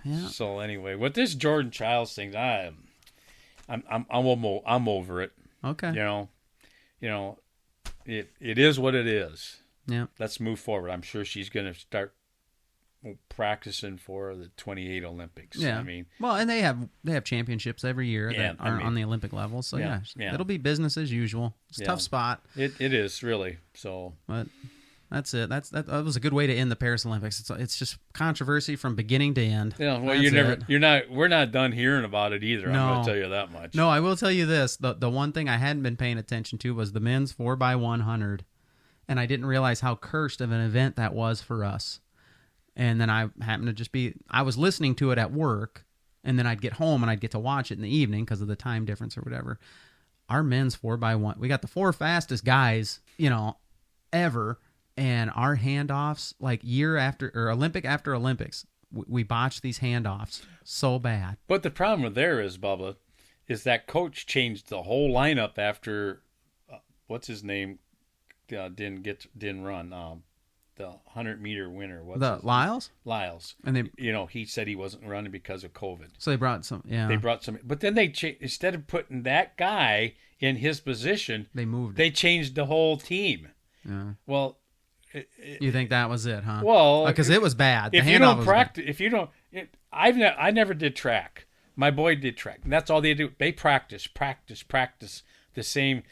Speaker 4: Yeah.
Speaker 5: So anyway, with this Jordan Chiles thing, I'm over it.
Speaker 4: Okay.
Speaker 5: It is what it is.
Speaker 4: Yeah.
Speaker 5: Let's move forward. I'm sure she's going to start practicing for the 28 Olympics.
Speaker 4: Yeah.
Speaker 5: I mean,
Speaker 4: well, and they have championships every year that are on the Olympic level. So
Speaker 5: Yeah,
Speaker 4: yeah,
Speaker 5: yeah.
Speaker 4: it'll be business as usual. It's a tough spot,
Speaker 5: it is really. So,
Speaker 4: but that's it. That was a good way to end the Paris Olympics. It's just controversy from beginning to end.
Speaker 5: well,
Speaker 4: That's
Speaker 5: we're not done hearing about it either.
Speaker 4: No.
Speaker 5: I'm going to tell you that much.
Speaker 4: No, I will tell you this. The one thing I hadn't been paying attention to was the men's 4x100, and I didn't realize how cursed of an event that was for us. And then I happened to I was listening to it at work, and then I'd get home and I'd get to watch it in the evening because of the time difference or whatever. Our men's 4x1, we got the 4 fastest guys, ever. And our handoffs, like year after, or Olympic after Olympics, we botched these handoffs so bad.
Speaker 5: But the problem with there is, Bubba, is that coach changed the whole lineup after, what's his name, didn't run. The 100-meter winner.
Speaker 4: Lyles?
Speaker 5: Lyles.
Speaker 4: And they,
Speaker 5: he said he wasn't running because of COVID.
Speaker 4: So they brought some, yeah.
Speaker 5: They brought some, but then they instead of putting that guy in his position, They changed the whole team.
Speaker 4: Yeah.
Speaker 5: Well,
Speaker 4: you think that was it, huh?
Speaker 5: Well,
Speaker 4: because it was bad.
Speaker 5: If you don't practice, I never did track. My boy did track, and that's all they do. They practice the same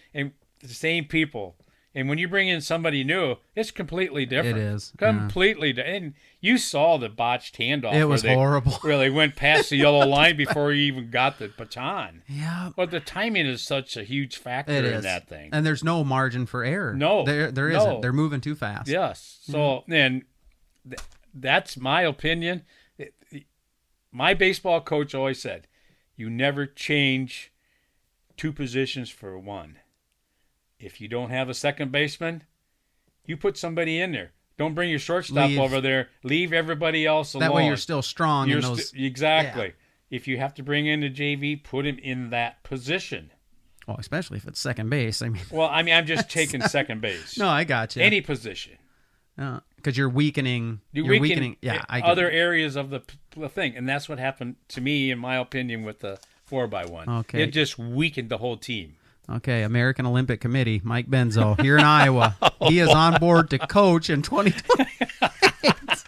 Speaker 5: people. And when you bring in somebody new, it's completely different.
Speaker 4: It is.
Speaker 5: Completely different. And you saw the botched handoff.
Speaker 4: It was horrible.
Speaker 5: Where they went past the yellow line before he even got the baton.
Speaker 4: Yeah.
Speaker 5: But the timing is such a huge factor in that thing.
Speaker 4: And there's no margin for error.
Speaker 5: No.
Speaker 4: There isn't. They're moving too fast.
Speaker 5: Yes. So, and that's my opinion. My baseball coach always said, you never change 2 positions for 1. If you don't have a second baseman, you put somebody in there. Don't bring your shortstop over there. Leave everybody else alone.
Speaker 4: That way you're still strong in those.
Speaker 5: Exactly.
Speaker 4: Yeah.
Speaker 5: If you have to bring in a JV, put him in that position.
Speaker 4: Well, especially if it's second base.
Speaker 5: I'm just taking second base.
Speaker 4: No, I got you.
Speaker 5: Any position.
Speaker 4: Because you're weakening. You're weakening. Yeah, I get
Speaker 5: other areas of the thing, and that's what happened to me, in my opinion, with the 4x1.
Speaker 4: Okay.
Speaker 5: It just weakened the whole team.
Speaker 4: Okay, American Olympic Committee, Mike Buenzow, here in Iowa. He is on board to coach in 2020. That's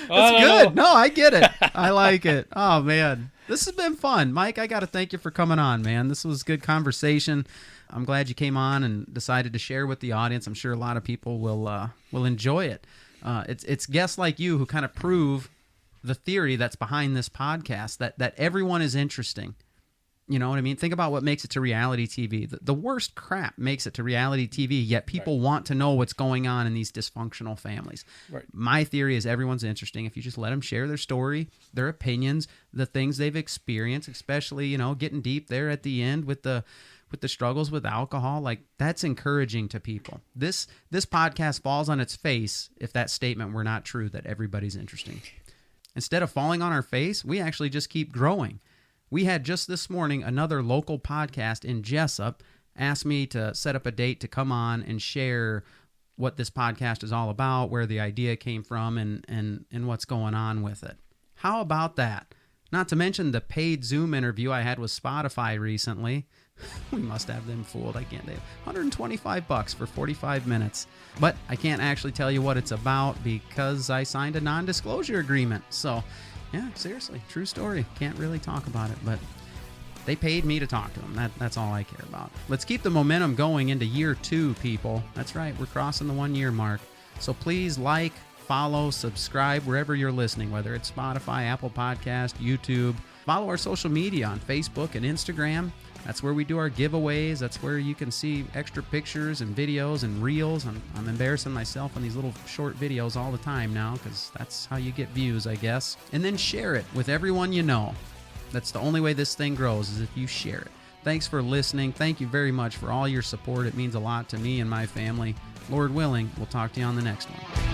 Speaker 4: good. No, I get it. I like it. Oh, man. This has been fun. Mike, I got to thank you for coming on, man. This was good conversation. I'm glad you came on and decided to share with the audience. I'm sure a lot of people will enjoy it. It's guests like you who kind of prove the theory that's behind this podcast, that everyone is interesting. You know what I mean? Think about what makes it to reality TV. The worst crap makes it to reality TV, yet people want to know what's going on in these dysfunctional families.
Speaker 5: Right.
Speaker 4: My theory is everyone's interesting if you just let them share their story, their opinions, the things they've experienced, especially, getting deep there at the end with the struggles with alcohol. Like, that's encouraging to people. This podcast falls on its face if that statement were not true, that everybody's interesting. Instead of falling on our face, we actually just keep growing. We had just this morning another local podcast in Jessup ask me to set up a date to come on and share what this podcast is all about, where the idea came from, and what's going on with it. How about that? Not to mention the paid Zoom interview I had with Spotify recently. We must have them fooled. I can't. They have $125 for 45 minutes. But I can't actually tell you what it's about because I signed a non-disclosure agreement. So, yeah, seriously, true story. Can't really talk about it, but they paid me to talk to them. That's all I care about. Let's keep the momentum going into year 2, people. That's right, we're crossing the 1-year mark. So please like, follow, subscribe wherever you're listening, whether it's Spotify, Apple Podcast, YouTube. Follow our social media on Facebook and Instagram. That's where we do our giveaways. That's where you can see extra pictures and videos and reels. I'm embarrassing myself on these little short videos all the time now because that's how you get views, I guess. And then share it with everyone you know. That's the only way this thing grows, is if you share it. Thanks for listening. Thank you very much for all your support. It means a lot to me and my family. Lord willing, we'll talk to you on the next one.